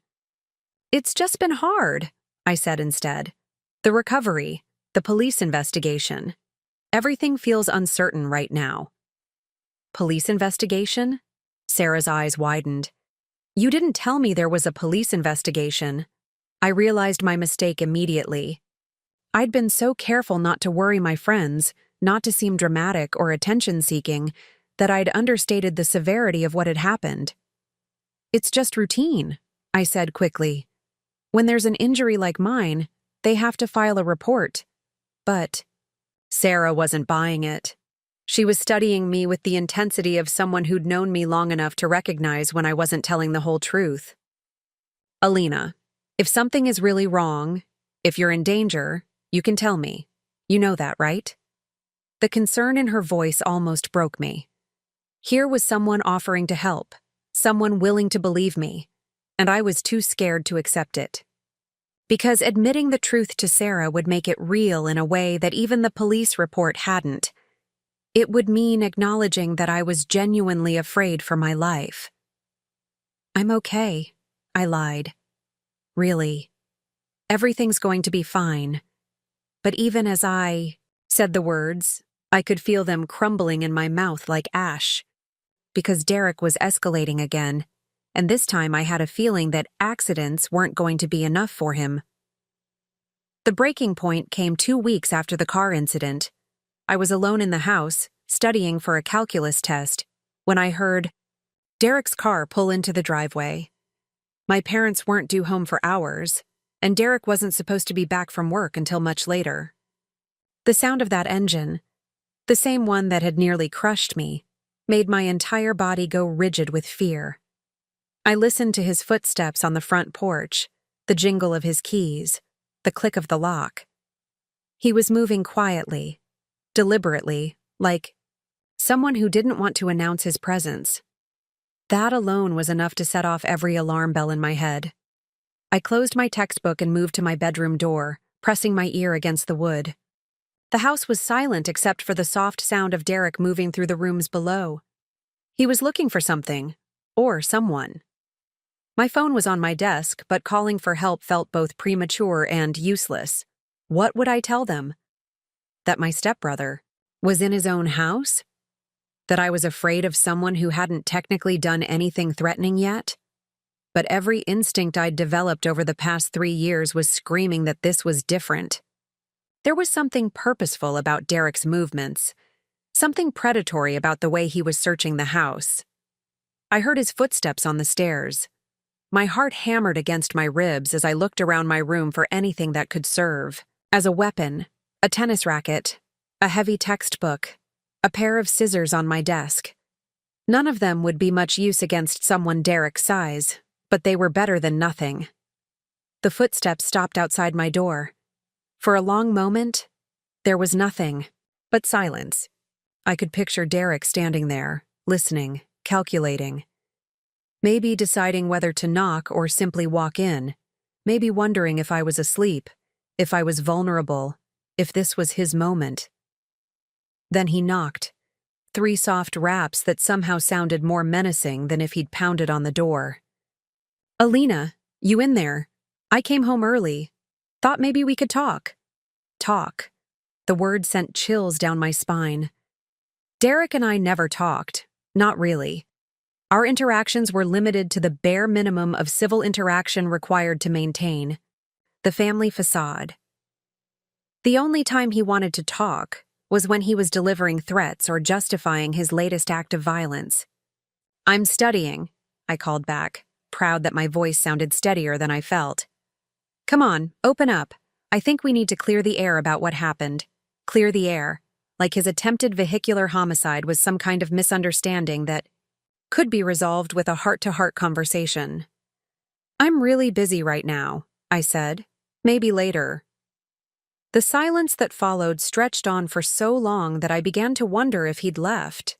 S1: "It's just been hard," I said instead. "The recovery, the police investigation. Everything feels uncertain right now." "Police investigation?" Sarah's eyes widened. "You didn't tell me there was a police investigation." I realized my mistake immediately. I'd been so careful not to worry my friends, not to seem dramatic or attention-seeking, that I'd understated the severity of what had happened. It's just routine, I said quickly. When there's an injury like mine, they have to file a report. But Sarah wasn't buying it. She was studying me with the intensity of someone who'd known me long enough to recognize when I wasn't telling the whole truth. Alina, if something is really wrong, if you're in danger, you can tell me. You know that, right? The concern in her voice almost broke me. Here was someone offering to help, someone willing to believe me, and I was too scared to accept it. Because admitting the truth to Sarah would make it real in a way that even the police report hadn't. It would mean acknowledging that I was genuinely afraid for my life. I'm okay, I lied. Really. Everything's going to be fine. But even as I said the words, I could feel them crumbling in my mouth like ash. Because Derek was escalating again, and this time I had a feeling that accidents weren't going to be enough for him. The breaking point came 2 weeks after the car incident. I was alone in the house, studying for a calculus test, when I heard Derek's car pull into the driveway. My parents weren't due home for hours, and Derek wasn't supposed to be back from work until much later. The sound of that engine, the same one that had nearly crushed me, made my entire body go rigid with fear. I listened to his footsteps on the front porch, the jingle of his keys, the click of the lock. He was moving quietly, deliberately, like someone who didn't want to announce his presence. That alone was enough to set off every alarm bell in my head. I closed my textbook and moved to my bedroom door, pressing my ear against the wood. The house was silent except for the soft sound of Derek moving through the rooms below. He was looking for something, or someone. My phone was on my desk, but calling for help felt both premature and useless. What would I tell them? That my stepbrother was in his own house? That I was afraid of someone who hadn't technically done anything threatening yet? But every instinct I'd developed over the past 3 years was screaming that this was different. There was something purposeful about Derek's movements, something predatory about the way he was searching the house. I heard his footsteps on the stairs. My heart hammered against my ribs as I looked around my room for anything that could serve as a weapon, a tennis racket, a heavy textbook, a pair of scissors on my desk. None of them would be much use against someone Derek's size, but they were better than nothing. The footsteps stopped outside my door. For a long moment, there was nothing but silence. I could picture Derek standing there, listening, calculating. Maybe deciding whether to knock or simply walk in. Maybe wondering if I was asleep, if I was vulnerable, if this was his moment. Then he knocked. 3 soft raps that somehow sounded more menacing than if he'd pounded on the door. Alina, you in there? I came home early. Thought maybe we could talk. Talk. The word sent chills down my spine. Derek and I never talked. Not really. Our interactions were limited to the bare minimum of civil interaction required to maintain the family facade. The only time he wanted to talk was when he was delivering threats or justifying his latest act of violence. I'm studying, I called back, proud that my voice sounded steadier than I felt. Come on, open up. I think we need to clear the air about what happened. Clear the air, like his attempted vehicular homicide was some kind of misunderstanding that could be resolved with a heart-to-heart conversation. I'm really busy right now, I said. Maybe later. The silence that followed stretched on for so long that I began to wonder if he'd left.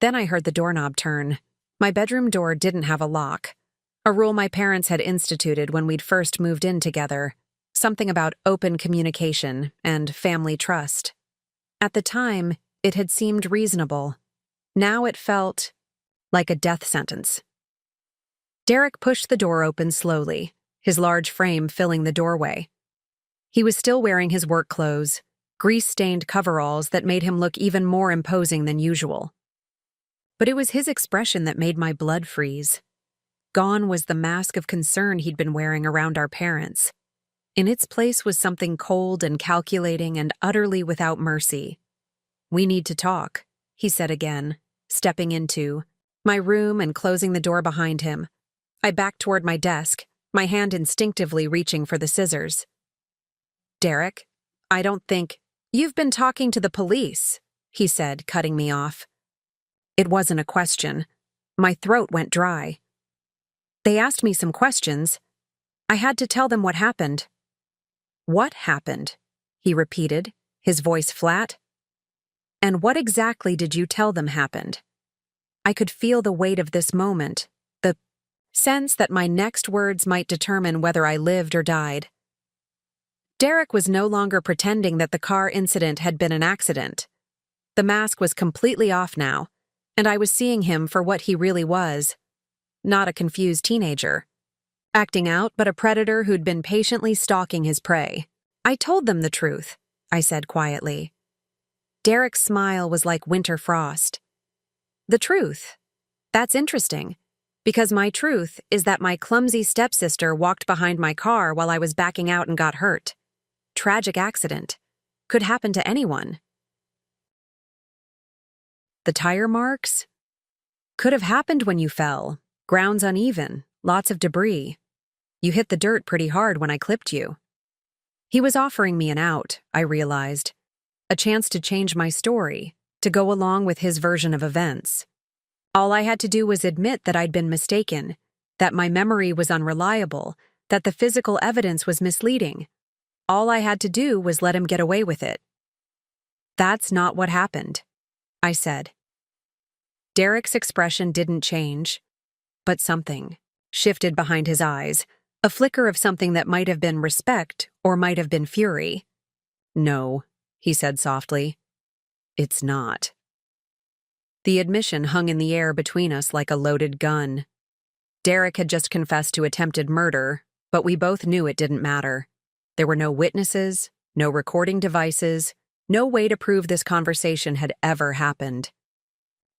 S1: Then I heard the doorknob turn. My bedroom door didn't have a lock, a rule my parents had instituted when we'd first moved in together, something about open communication and family trust. At the time, it had seemed reasonable. Now it felt like a death sentence. Derek pushed the door open slowly, his large frame filling the doorway. He was still wearing his work clothes, grease-stained coveralls that made him look even more imposing than usual. But it was his expression that made my blood freeze. Gone was the mask of concern he'd been wearing around our parents. In its place was something cold and calculating and utterly without mercy. We need to talk, he said again, stepping into my room and closing the door behind him, I backed toward my desk, my hand instinctively reaching for the scissors. Derek, I don't think— You've been talking to the police, he said, cutting me off. It wasn't a question. My throat went dry. They asked me some questions. I had to tell them what happened. What happened? He repeated, his voice flat. And what exactly did you tell them happened? I could feel the weight of this moment, the sense that my next words might determine whether I lived or died. Derek was no longer pretending that the car incident had been an accident. The mask was completely off now, and I was seeing him for what he really was. Not a confused teenager. Acting out, but a predator who'd been patiently stalking his prey. I told them the truth, I said quietly. Derek's smile was like winter frost. The truth? That's interesting, because my truth is that my clumsy stepsister walked behind my car while I was backing out and got hurt. Tragic accident. Could happen to anyone. The tire marks? Could have happened when you fell. Ground's uneven, lots of debris. You hit the dirt pretty hard when I clipped you. He was offering me an out, I realized. A chance to change my story, to go along with his version of events. All I had to do was admit that I'd been mistaken, that my memory was unreliable, that the physical evidence was misleading. All I had to do was let him get away with it. That's not what happened, I said. Derek's expression didn't change, but something shifted behind his eyes, a flicker of something that might have been respect or might have been fury. No, he said softly. It's not. The admission hung in the air between us like a loaded gun. Derek had just confessed to attempted murder, but we both knew it didn't matter. There were no witnesses, no recording devices, no way to prove this conversation had ever happened.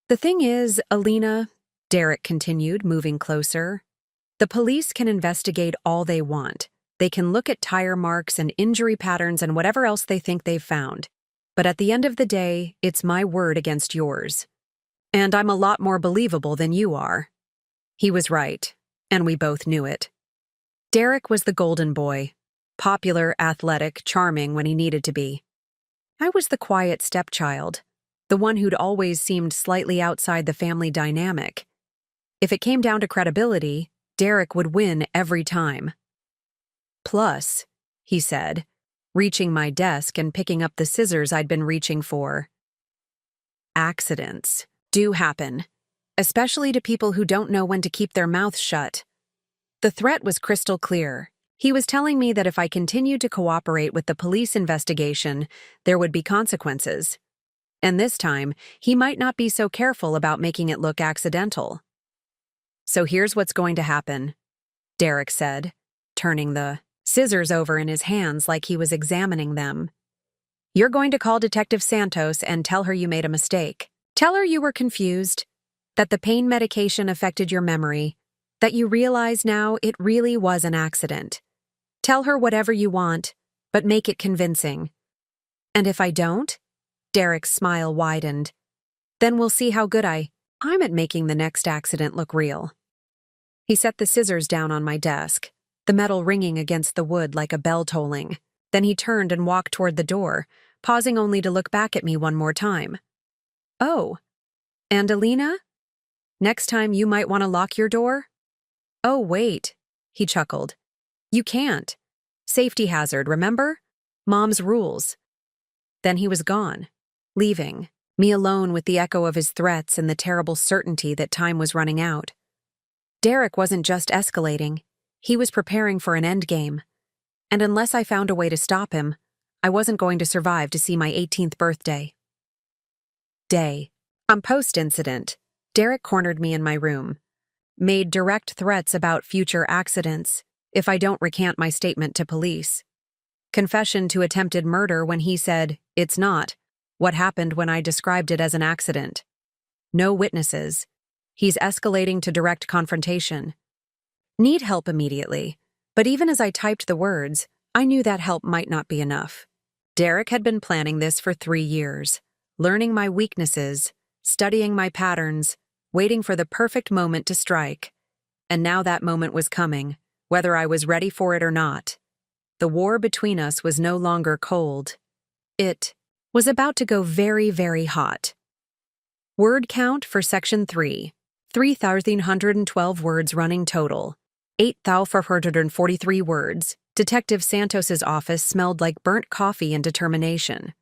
S1: The thing is, Alina, Derek continued, moving closer, the police can investigate all they want. They can look at tire marks and injury patterns and whatever else they think they've found. But at the end of the day, it's my word against yours. And I'm a lot more believable than you are. He was right, and we both knew it. Derek was the golden boy. Popular, athletic, charming when he needed to be. I was the quiet stepchild, the one who'd always seemed slightly outside the family dynamic. If it came down to credibility, Derek would win every time. Plus, he said, reaching my desk and picking up the scissors I'd been reaching for. Accidents do happen, especially to people who don't know when to keep their mouths shut. The threat was crystal clear. He was telling me that if I continued to cooperate with the police investigation, there would be consequences. And this time, he might not be so careful about making it look accidental. So here's what's going to happen, Derek said, turning the scissors over in his hands like he was examining them. You're going to call Detective Santos and tell her you made a mistake. Tell her you were confused, that the pain medication affected your memory, that you realize now it really was an accident. Tell her whatever you want, but make it convincing. And if I don't? Derek's smile widened. Then we'll see how good I'm at making the next accident look real. He set the scissors down on my desk, the metal ringing against the wood like a bell tolling. Then he turned and walked toward the door, pausing only to look back at me one more time. Oh, and Alina? Next time you might want to lock your door? Oh, wait, he chuckled. You can't. Safety hazard, remember? Mom's rules. Then he was gone, leaving, me alone with the echo of his threats and the terrible certainty that time was running out. Derek wasn't just escalating, he was preparing for an endgame. And unless I found a way to stop him, I wasn't going to survive to see my 18th birthday. On post-incident, Derek cornered me in my room, made direct threats about future accidents if I don't recant my statement to police. Confession to attempted murder when he said, it's not, what happened when I described it as an accident. No witnesses. He's escalating to direct confrontation. Need help immediately, but even as I typed the words, I knew that help might not be enough. Derek had been planning this for 3 years, learning my weaknesses, studying my patterns, waiting for the perfect moment to strike. and now that moment was coming, whether I was ready for it or not. The war between us was no longer cold. It was about to go very, very hot. Word count for Section 3, 3,112 words running total, 8,443 words. Detective Santos's office smelled like burnt coffee and determination.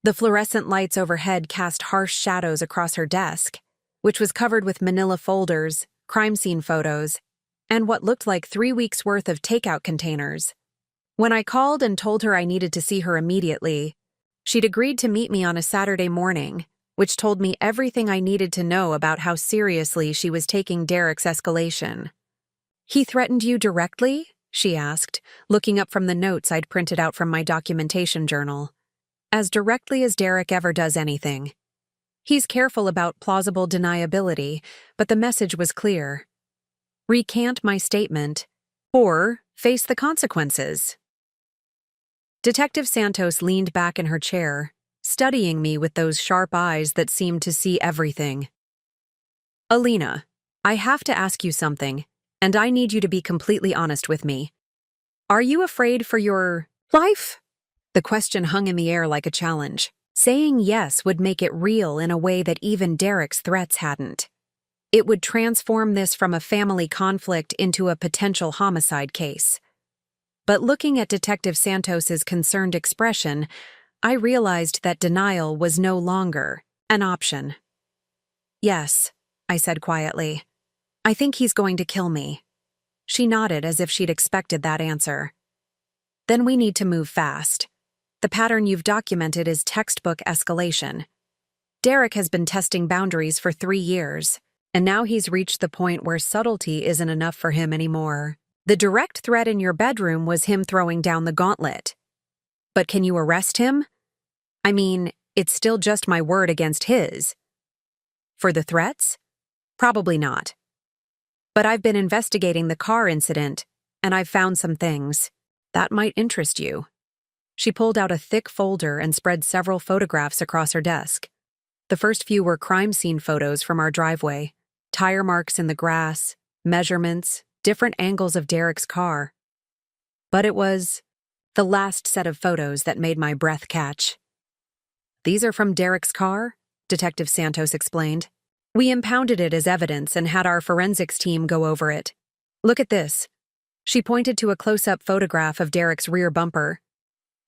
S1: The fluorescent lights overhead cast harsh shadows across her desk, which was covered with manila folders, crime scene photos, and what looked like 3 weeks' worth of takeout containers. When I called and told her I needed to see her immediately, she'd agreed to meet me on a Saturday morning, which told me everything I needed to know about how seriously she was taking Derek's escalation. "He threatened you directly?" she asked, looking up from the notes I'd printed out from my documentation journal. "As directly as Derek ever does anything. He's careful about plausible deniability, but the message was clear. Recant my statement, or face the consequences." Detective Santos leaned back in her chair, studying me with those sharp eyes that seemed to see everything. "Alina, I have to ask you something, and I need you to be completely honest with me. Are you afraid for your life?" The question hung in the air like a challenge. Saying yes would make it real in a way that even Derek's threats hadn't. It would transform this from a family conflict into a potential homicide case. But looking at Detective Santos's concerned expression, I realized that denial was no longer an option. "Yes," I said quietly. "I think he's going to kill me." She nodded as if she'd expected that answer. "Then we need to move fast. The pattern you've documented is textbook escalation. Derek has been testing boundaries for 3 years, and now he's reached the point where subtlety isn't enough for him anymore. The direct threat in your bedroom was him throwing down the gauntlet. But can you arrest him? I mean, it's still just my word against his. For the threats? Probably not. But I've been investigating the car incident, and I've found some things that might interest you." She pulled out a thick folder and spread several photographs across her desk. The first few were crime scene photos from our driveway, tire marks in the grass, measurements, different angles of Derek's car. But it was the last set of photos that made my breath catch. "These are from Derek's car," Detective Santos explained. "We impounded it as evidence and had our forensics team go over it. Look at this." She pointed to a close-up photograph of Derek's rear bumper.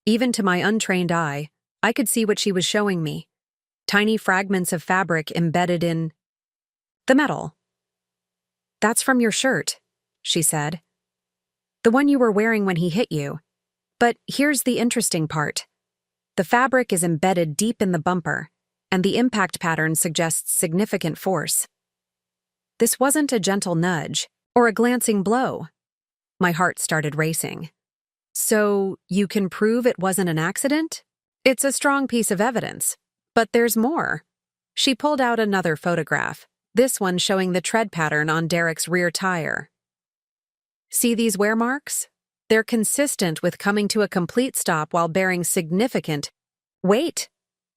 S1: Even to my untrained eye, I could see what she was showing me. Tiny fragments of fabric embedded in the metal. "That's from your shirt," she said. "The one you were wearing when he hit you. But here's the interesting part. The fabric is embedded deep in the bumper, and the impact pattern suggests significant force. This wasn't a gentle nudge or a glancing blow." My heart started racing. "So you can prove it wasn't an accident? It's a strong piece of evidence. But there's more." She pulled out another photograph, this one showing the tread pattern on Derek's rear tire. "See these wear marks? They're consistent with coming to a complete stop while bearing significant weight.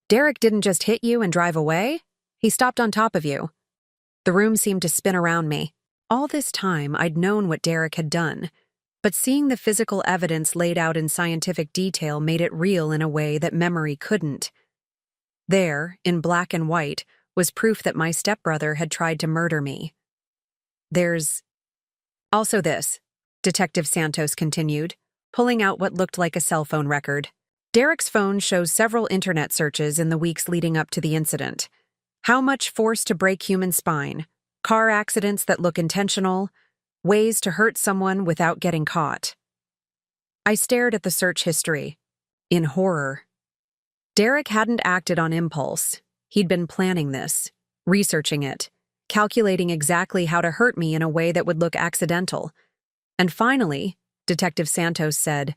S1: Derek didn't just hit you and drive away. He stopped on top of you." The room seemed to spin around me. All this time, I'd known what Derek had done, but seeing the physical evidence laid out in scientific detail made it real in a way that memory couldn't. There, in black and white, was proof that my stepbrother had tried to murder me. "There's also this," Detective Santos continued, pulling out what looked like a cell phone record. Derek's phone shows several internet searches in the weeks leading up to the incident. How much force to break human spine, car accidents that look intentional, ways to hurt someone without getting caught. I stared at the search history, in horror. Derek hadn't acted on impulse. He'd been planning this, researching it, calculating exactly how to hurt me in a way that would look accidental. And finally, Detective Santos said,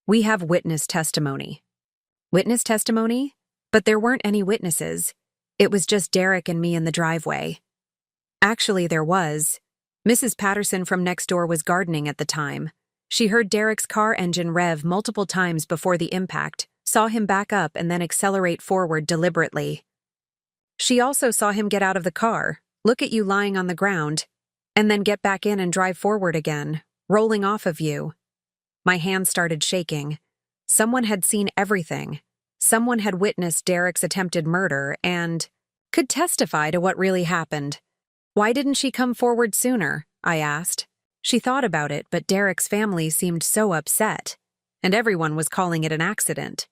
S1: "We have witness testimony." Witness testimony? But there weren't any witnesses. It was just Derek and me in the driveway. Actually, there was. Mrs. Patterson from next door was gardening at the time. She heard Derek's car engine rev multiple times before the impact, saw him back up and then accelerate forward deliberately. She also saw him get out of the car, look at you lying on the ground, and then get back in and drive forward again, rolling off of you. My hands started shaking. Someone had seen everything. Someone had witnessed Derek's attempted murder and could testify to what really happened. Why didn't she come forward sooner? I asked. She thought about it, but Derek's family seemed so upset, and everyone was calling it an accident.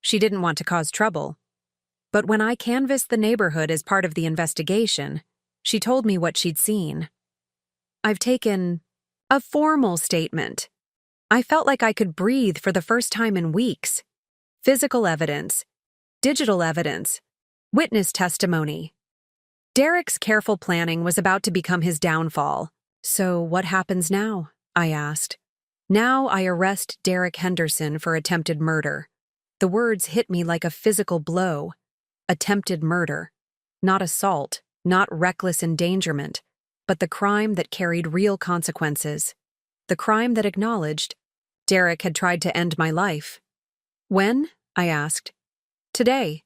S1: She didn't want to cause trouble. But when I canvassed the neighborhood as part of the investigation, she told me what she'd seen. I've taken a formal statement. I felt like I could breathe for the first time in weeks. Physical evidence, digital evidence, witness testimony. Derek's careful planning was about to become his downfall. So what happens now? I asked. Now I arrest Derek Henderson for attempted murder. The words hit me like a physical blow. Attempted murder. Not assault, not reckless endangerment, but the crime that carried real consequences. The crime that acknowledged Derek had tried to end my life. When? I asked. Today.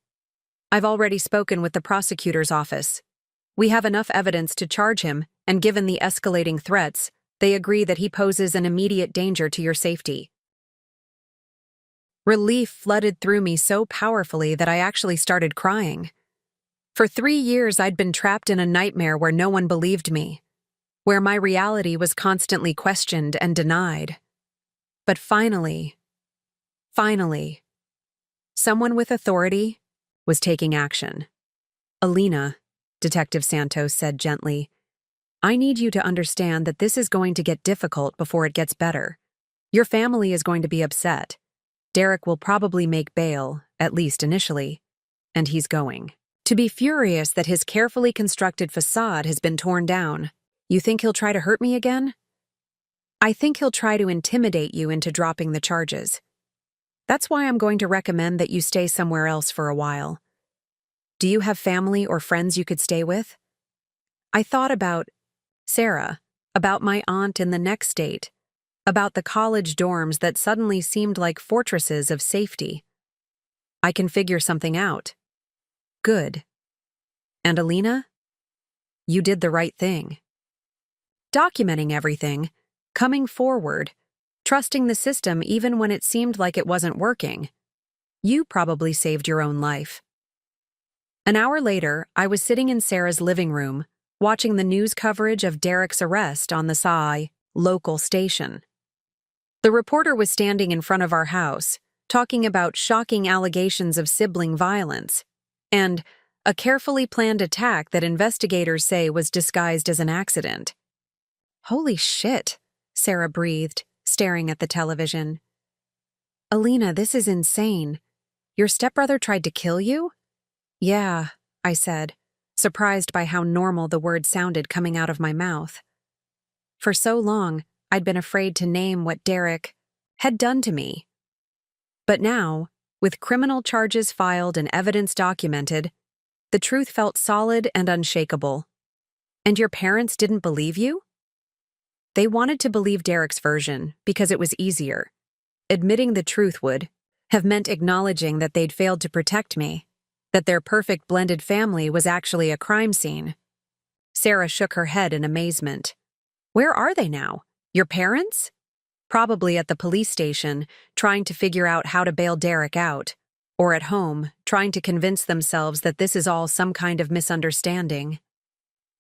S1: I've already spoken with the prosecutor's office. We have enough evidence to charge him, and given the escalating threats, they agree that he poses an immediate danger to your safety. Relief flooded through me so powerfully that I actually started crying. For 3 years, I'd been trapped in a nightmare where no one believed me, where my reality was constantly questioned and denied. But finally, someone with authority was taking action. Alina, Detective Santos said gently, I need you to understand that this is going to get difficult before it gets better. Your family is going to be upset. Derek will probably make bail, at least initially, and he's going to be furious that his carefully constructed facade has been torn down. You think he'll try to hurt me again? I think he'll try to intimidate you into dropping the charges. That's why I'm going to recommend that you stay somewhere else for a while. Do you have family or friends you could stay with? I thought about Sarah, about my aunt in the next state, about the college dorms that suddenly seemed like fortresses of safety. I can figure something out. Good. And Alina? You did the right thing. Documenting everything, coming forward, trusting the system even when it seemed like it wasn't working. You probably saved your own life. An hour later, I was sitting in Sarah's living room, watching the news coverage of Derek's arrest on the SAI local station. The reporter was standing in front of our house, talking about shocking allegations of sibling violence, and a carefully planned attack that investigators say was disguised as an accident. Holy shit, Sarah breathed, staring at the television. Alina, this is insane. Your stepbrother tried to kill you? Yeah, I said, surprised by how normal the word sounded coming out of my mouth. For so long, I'd been afraid to name what Derek had done to me. But now, with criminal charges filed and evidence documented, the truth felt solid and unshakable. And your parents didn't believe you? They wanted to believe Derek's version because it was easier. Admitting the truth would have meant acknowledging that they'd failed to protect me, that their perfect blended family was actually a crime scene. Sarah shook her head in amazement. Where are they now? Your parents? Probably at the police station, trying to figure out how to bail Derek out, or at home, trying to convince themselves that this is all some kind of misunderstanding.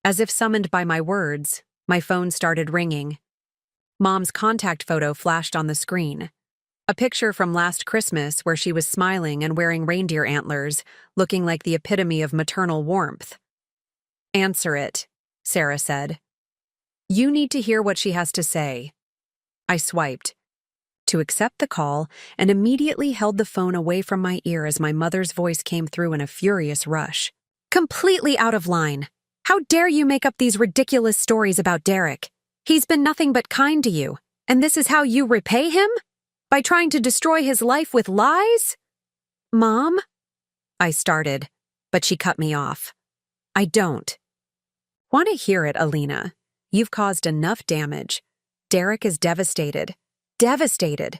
S1: As if summoned by my words, my phone started ringing. Mom's contact photo flashed on the screen. A picture from last Christmas where she was smiling and wearing reindeer antlers, looking like the epitome of maternal warmth. Answer it, Sarah said. You need to hear what she has to say. I swiped to accept the call and immediately held the phone away from my ear as my mother's voice came through in a furious rush. Completely out of line. How dare you make up these ridiculous stories about Derek? He's been nothing but kind to you, and this is how you repay him? By trying to destroy his life with lies? Mom? I started, but she cut me off. I don't. Want to hear it, Alina. You've caused enough damage. Derek is devastated. Devastated.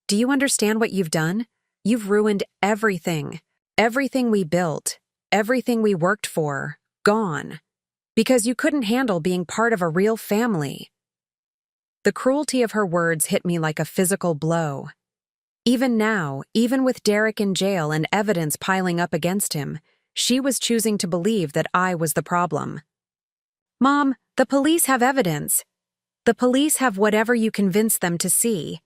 S1: Do you understand what you've done? You've ruined everything. Everything we built. Everything we worked for. Gone. Because you couldn't handle being part of a real family. The cruelty of her words hit me like a physical blow. Even now, even with Derek in jail and evidence piling up against him, she was choosing to believe that I was the problem. Mom, the police have evidence. The police have whatever you convince them to see.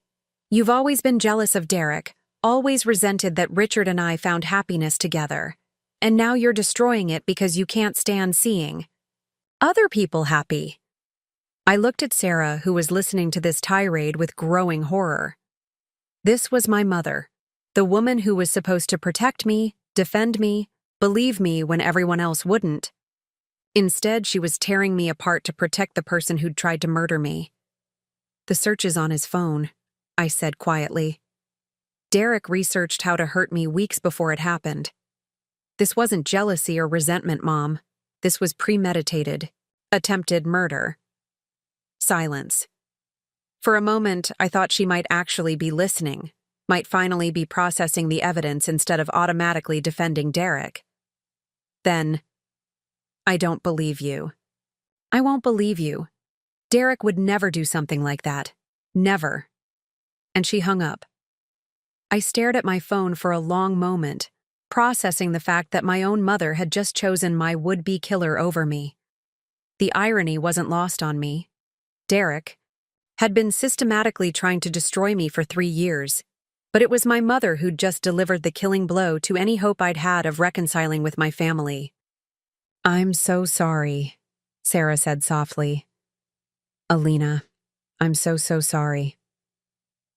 S1: You've always been jealous of Derek, always resented that Richard and I found happiness together. And now you're destroying it because you can't stand seeing other people happy. I looked at Sarah, who was listening to this tirade with growing horror. This was my mother, the woman who was supposed to protect me, defend me, believe me when everyone else wouldn't. Instead, she was tearing me apart to protect the person who'd tried to murder me. The search is on his phone, I said quietly. Derek researched how to hurt me weeks before it happened. This wasn't jealousy or resentment, Mom. This was premeditated, attempted murder. Silence. For a moment, I thought she might actually be listening, might finally be processing the evidence instead of automatically defending Derek. Then, I don't believe you. I won't believe you. Derek would never do something like that. Never. And she hung up. I stared at my phone for a long moment, processing the fact that my own mother had just chosen my would-be killer over me. The irony wasn't lost on me. Derek had been systematically trying to destroy me for 3 years, but it was my mother who'd just delivered the killing blow to any hope I'd had of reconciling with my family. I'm so sorry, Sarah said softly. Alina, I'm so sorry.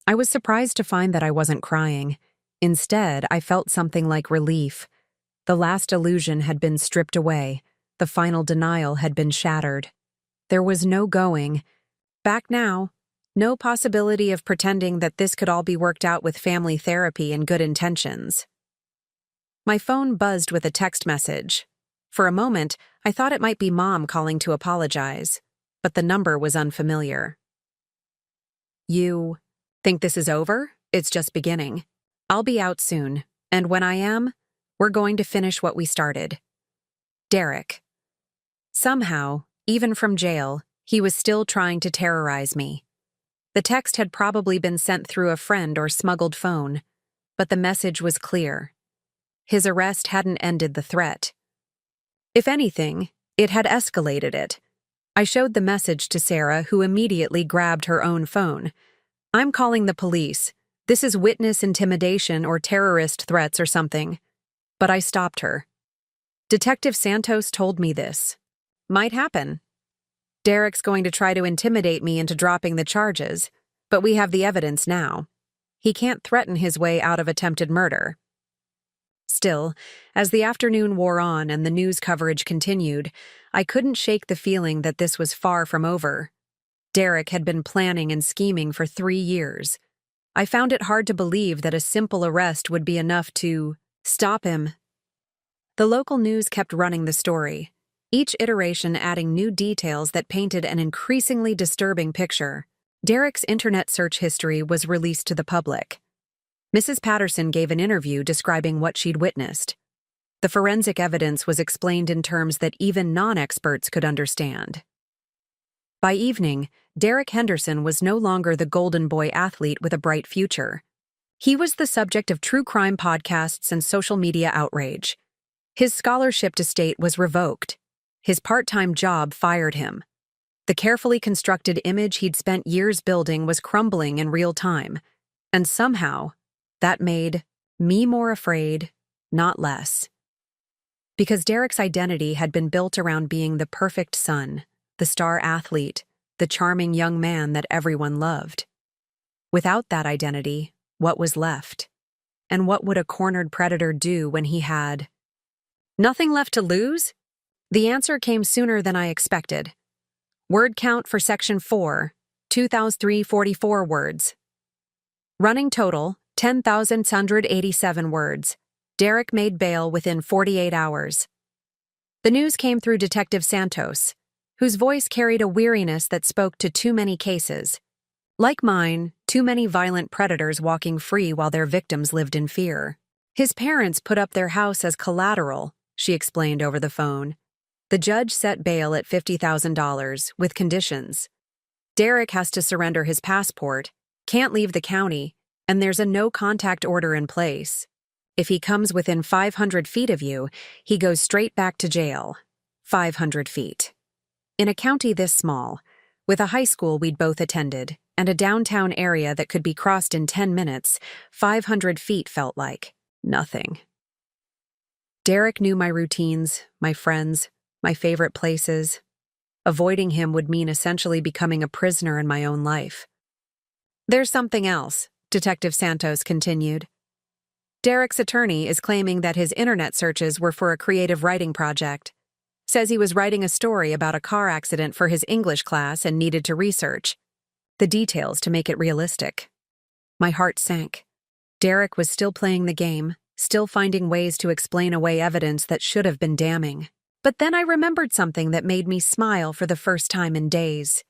S1: I was surprised to find that I wasn't crying. Instead, I felt something like relief. The last illusion had been stripped away. The final denial had been shattered. There was no going back now. No possibility of pretending that this could all be worked out with family therapy and good intentions. My phone buzzed with a text message. For a moment, I thought it might be Mom calling to apologize, but the number was unfamiliar. You think this is over? It's just beginning. I'll be out soon, and when I am, we're going to finish what we started. Derek. Somehow, even from jail, he was still trying to terrorize me. The text had probably been sent through a friend or smuggled phone, but the message was clear. His arrest hadn't ended the threat. If anything, it had escalated it. I showed the message to Sarah, who immediately grabbed her own phone. I'm calling the police. This is witness intimidation or terrorist threats or something. But I stopped her. Detective Santos told me this. Might happen. Derek's going to try to intimidate me into dropping the charges, but we have the evidence now. He can't threaten his way out of attempted murder. Still, as the afternoon wore on and the news coverage continued, I couldn't shake the feeling that this was far from over. Derek had been planning and scheming for 3 years. I found it hard to believe that a simple arrest would be enough to stop him. The local news kept running the story, each iteration adding new details that painted an increasingly disturbing picture. Derek's internet search history was released to the public. Mrs. Patterson gave an interview describing what she'd witnessed. The forensic evidence was explained in terms that even non-experts could understand. By evening, Derek Henderson was no longer the golden boy athlete with a bright future. He was the subject of true crime podcasts and social media outrage. His scholarship to state was revoked. His part-time job fired him. The carefully constructed image he'd spent years building was crumbling in real time, and somehow, that made me more afraid, not less. Because Derek's identity had been built around being the perfect son, the star athlete, the charming young man that everyone loved. Without that identity, what was left? And what would a cornered predator do when he had nothing left to lose? The answer came sooner than I expected. Word count for Section 4, 2,344 words. Running total, 10,687 words. Derek made bail within 48 hours. The news came through Detective Santos, whose voice carried a weariness that spoke to too many cases. Like mine, too many violent predators walking free while their victims lived in fear. His parents put up their house as collateral, she explained over the phone. The judge set bail at $50,000 with conditions. Derek has to surrender his passport, can't leave the county, and there's a no-contact order in place. If he comes within 500 feet of you, he goes straight back to jail. 500 feet. In a county this small, with a high school we'd both attended, and a downtown area that could be crossed in 10 minutes, 500 feet felt like nothing. Derek knew my routines, my friends, my favorite places. Avoiding him would mean essentially becoming a prisoner in my own life. There's something else, Detective Santos continued. Derek's attorney is claiming that his internet searches were for a creative writing project. Says he was writing a story about a car accident for his English class and needed to research the details to make it realistic. My heart sank. Derek was still playing the game, still finding ways to explain away evidence that should have been damning. But then I remembered something that made me smile for the first time in days.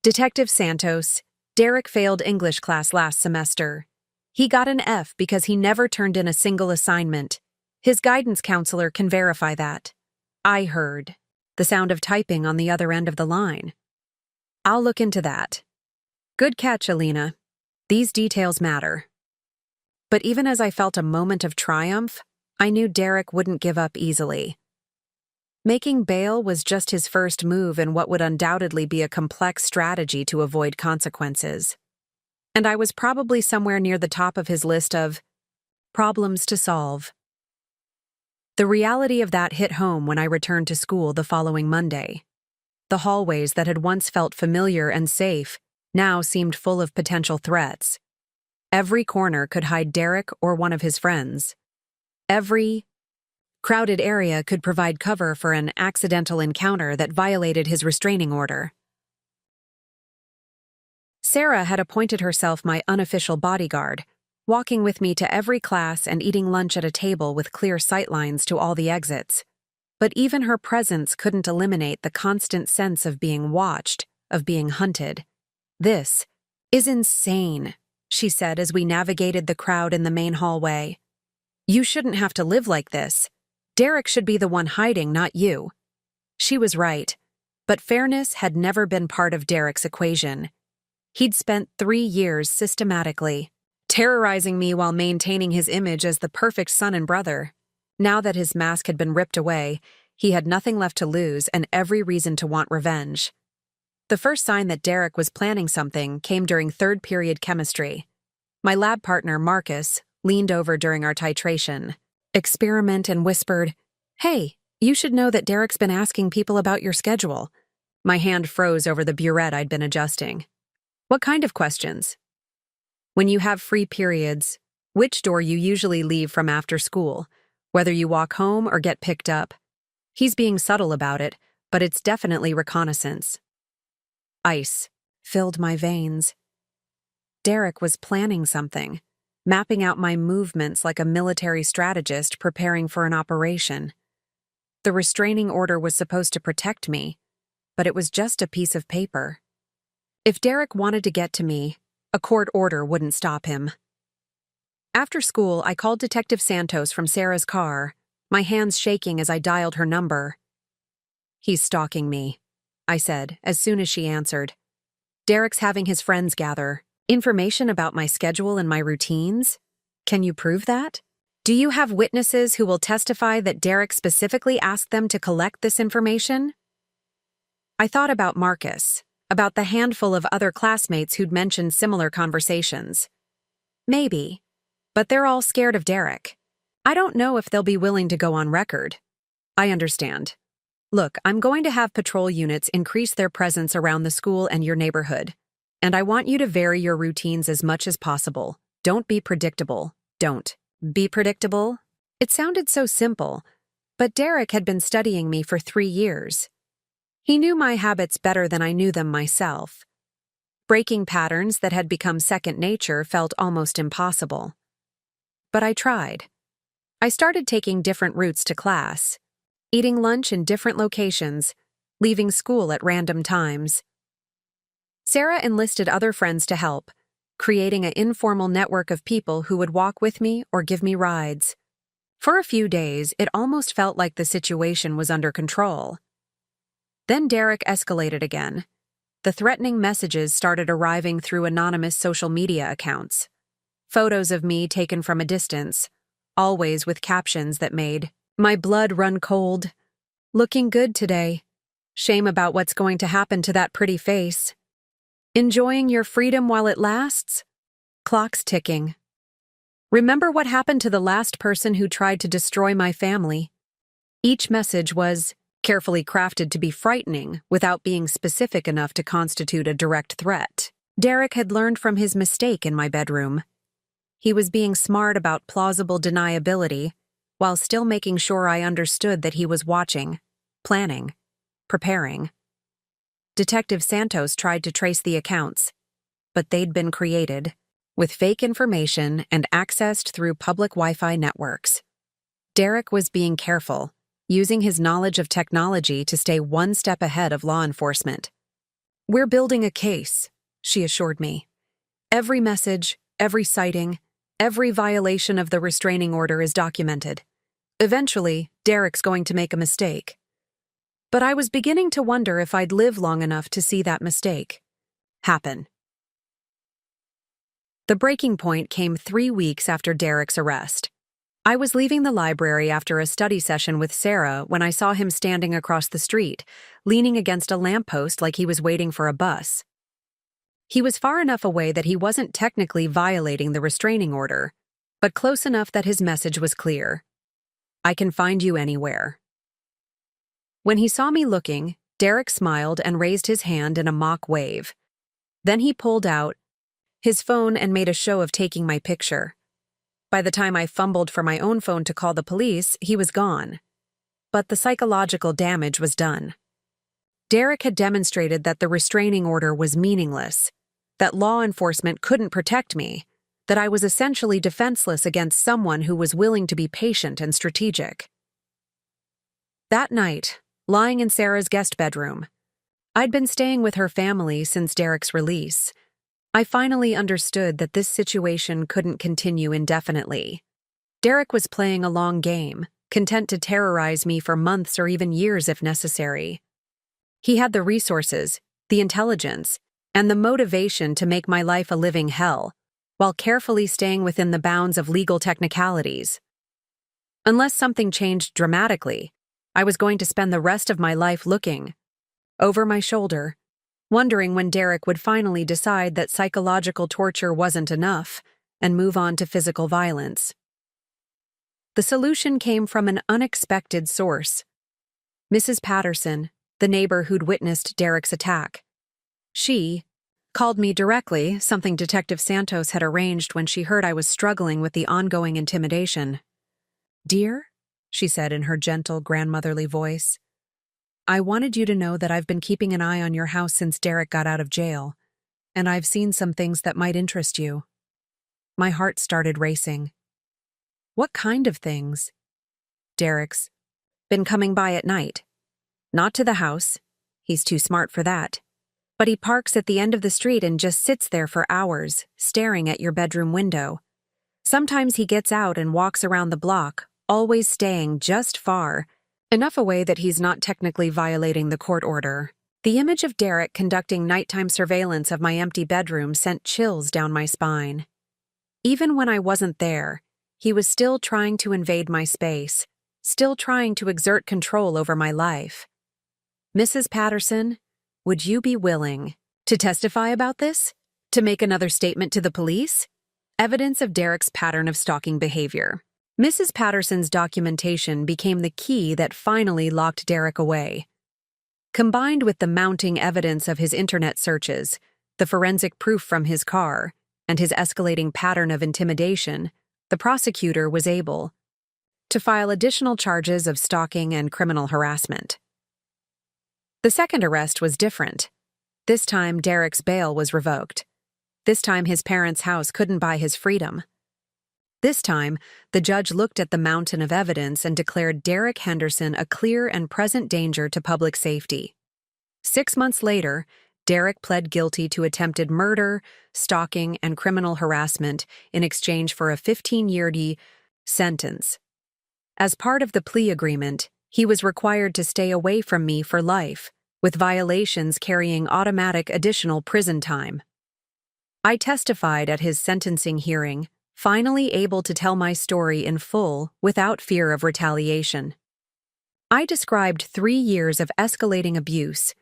S1: Detective Santos, Derek failed English class last semester. He got an F because he never turned in a single assignment. His guidance counselor can verify that. I heard the sound of typing on the other end of the line. I'll look into that. Good catch, Alina. These details matter. But even as I felt a moment of triumph, I knew Derek wouldn't give up easily. Making bail was just his first move in what would undoubtedly be a complex strategy to avoid consequences. And I was probably somewhere near the top of his list of problems to solve. The reality of that hit home when I returned to school the following Monday. The hallways that had once felt familiar and safe now seemed full of potential threats. Every corner could hide Derek or one of his friends. Every crowded area could provide cover for an accidental encounter that violated his restraining order. Sarah had appointed herself my unofficial bodyguard, walking with me to every class and eating lunch at a table with clear sightlines to all the exits. But even her presence couldn't eliminate the constant sense of being watched, of being hunted. "This is insane," she said as we navigated the crowd in the main hallway. "You shouldn't have to live like this. Derek should be the one hiding, not you." She was right, but fairness had never been part of Derek's equation. He'd spent 3 years systematically terrorizing me while maintaining his image as the perfect son and brother. Now that his mask had been ripped away, he had nothing left to lose and every reason to want revenge. The first sign that Derek was planning something came during third period chemistry. My lab partner, Marcus, leaned over during our titration experiment and whispered, "Hey, you should know that Derek's been asking people about your schedule." My hand froze over the burette I'd been adjusting. "What kind of questions?" "When you have free periods, which door you usually leave from after school, whether you walk home or get picked up." He's being subtle about it, but it's definitely reconnaissance. Ice filled my veins. Derek was planning something, mapping out my movements like a military strategist preparing for an operation. The restraining order was supposed to protect me, but it was just a piece of paper. If Derek wanted to get to me, a court order wouldn't stop him. After school, I called Detective Santos from Sarah's car, my hands shaking as I dialed her number. "He's stalking me," I said as soon as she answered. "Derek's having his friends gather. Information about my schedule and my routines? Can you prove that? Do you have witnesses who will testify that Derek specifically asked them to collect this information?" I thought about Marcus, about the handful of other classmates who'd mentioned similar conversations. Maybe, but they're all scared of Derek. I don't know if they'll be willing to go on record. I understand. Look, I'm going to have patrol units increase their presence around the school and your neighborhood. And I want you to vary your routines as much as possible. Don't be predictable. Don't be predictable. It sounded so simple, but Derek had been studying me for 3 years. He knew my habits better than I knew them myself. Breaking patterns that had become second nature felt almost impossible. But I tried. I started taking different routes to class, eating lunch in different locations, leaving school at random times. Sarah enlisted other friends to help, creating an informal network of people who would walk with me or give me rides. For a few days, it almost felt like the situation was under control. Then Derek escalated again. The threatening messages started arriving through anonymous social media accounts. Photos of me taken from a distance, always with captions that made my blood run cold. Looking good today. Shame about what's going to happen to that pretty face. Enjoying your freedom while it lasts? Clock's ticking. Remember what happened to the last person who tried to destroy my family? Each message was carefully crafted to be frightening without being specific enough to constitute a direct threat. Derek had learned from his mistake in my bedroom. He was being smart about plausible deniability while still making sure I understood that he was watching, planning, preparing. Detective Santos tried to trace the accounts, but they'd been created with fake information and accessed through public Wi-Fi networks. Derek was being careful, using his knowledge of technology to stay one step ahead of law enforcement. "We're building a case," she assured me. "Every message, every sighting, every violation of the restraining order is documented. Eventually, Derek's going to make a mistake." But I was beginning to wonder if I'd live long enough to see that mistake happen. The breaking point came 3 weeks after Derek's arrest. I was leaving the library after a study session with Sarah when I saw him standing across the street, leaning against a lamppost like he was waiting for a bus. He was far enough away that he wasn't technically violating the restraining order, but close enough that his message was clear. "I can find you anywhere." When he saw me looking, Derek smiled and raised his hand in a mock wave. Then he pulled out his phone and made a show of taking my picture. By the time I fumbled for my own phone to call the police, he was gone. But the psychological damage was done. Derek had demonstrated that the restraining order was meaningless, that law enforcement couldn't protect me, that I was essentially defenseless against someone who was willing to be patient and strategic. That night, lying in Sarah's guest bedroom, I'd been staying with her family since Derek's release. I finally understood that this situation couldn't continue indefinitely. Derek was playing a long game, content to terrorize me for months or even years if necessary. He had the resources, the intelligence, and the motivation to make my life a living hell, while carefully staying within the bounds of legal technicalities. Unless something changed dramatically, I was going to spend the rest of my life looking over my shoulder, wondering when Derek would finally decide that psychological torture wasn't enough and move on to physical violence. The solution came from an unexpected source. Mrs. Patterson, the neighbor who'd witnessed Derek's attack. She called me directly, something Detective Santos had arranged when she heard I was struggling with the ongoing intimidation. "Dear," she said in her gentle, grandmotherly voice, "I wanted you to know that I've been keeping an eye on your house since Derek got out of jail, and I've seen some things that might interest you." My heart started racing. "What kind of things?" "Derek's been coming by at night. Not to the house. He's too smart for that. But he parks at the end of the street and just sits there for hours, staring at your bedroom window. Sometimes he gets out and walks around the block, always staying just far enough away that he's not technically violating the court order." The image of Derek conducting nighttime surveillance of my empty bedroom sent chills down my spine. Even when I wasn't there, he was still trying to invade my space, still trying to exert control over my life. "Mrs. Patterson, would you be willing to testify about this? To make another statement to the police?" Evidence of Derek's pattern of stalking behavior. Mrs. Patterson's documentation became the key that finally locked Derek away. Combined with the mounting evidence of his internet searches, the forensic proof from his car, and his escalating pattern of intimidation, the prosecutor was able to file additional charges of stalking and criminal harassment. The second arrest was different. This time, Derek's bail was revoked. This time, his parents' house couldn't buy his freedom. This time, the judge looked at the mountain of evidence and declared Derek Henderson a clear and present danger to public safety. 6 months later, Derek pled guilty to attempted murder, stalking, and criminal harassment in exchange for a 15-year sentence. As part of the plea agreement, he was required to stay away from me for life, with violations carrying automatic additional prison time. I testified at his sentencing hearing, finally able to tell my story in full without fear of retaliation. I described 3 years of escalating abuse,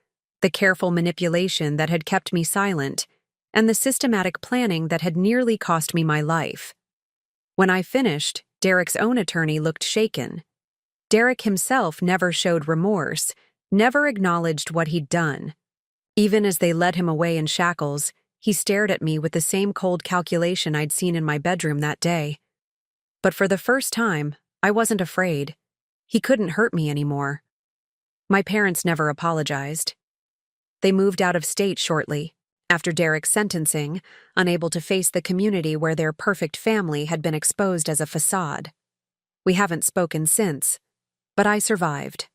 S1: the careful manipulation that had kept me silent, and the systematic planning that had nearly cost me my life. When I finished, Derek's own attorney looked shaken. Derek himself never showed remorse, never acknowledged what he'd done. Even as they led him away in shackles, he stared at me with the same cold calculation I'd seen in my bedroom that day. But for the first time, I wasn't afraid. He couldn't hurt me anymore. My parents never apologized. They moved out of state shortly, after Derek's sentencing, unable to face the community where their perfect family had been exposed as a facade. We haven't spoken since, but I survived.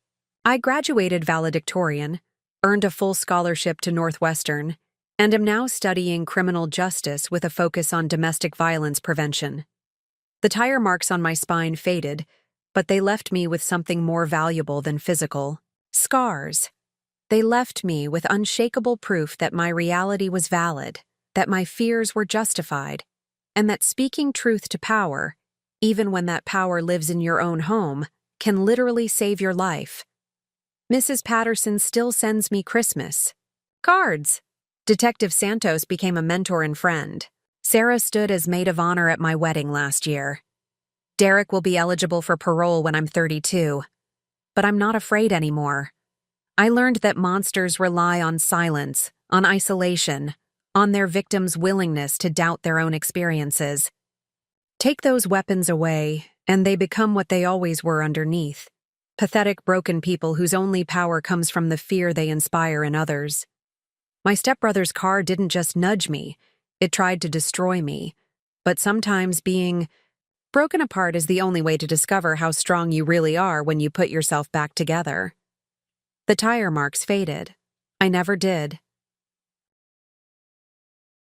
S1: I graduated valedictorian, earned a full scholarship to Northwestern, and am now studying criminal justice with a focus on domestic violence prevention. The tire marks on my spine faded, but they left me with something more valuable than physical: scars. They left me with unshakable proof that my reality was valid, that my fears were justified, and that speaking truth to power, even when that power lives in your own home, can literally save your life. Mrs. Patterson still sends me Christmas cards. Detective Santos became a mentor and friend. Sarah stood as maid of honor at my wedding last year. Derek will be eligible for parole when I'm 32. But I'm not afraid anymore. I learned that monsters rely on silence, on isolation, on their victims' willingness to doubt their own experiences. Take those weapons away, and they become what they always were underneath: pathetic, broken people whose only power comes from the fear they inspire in others. My stepbrother's car didn't just nudge me, it tried to destroy me. But sometimes being broken apart is the only way to discover how strong you really are when you put yourself back together. The tire marks faded. I never did.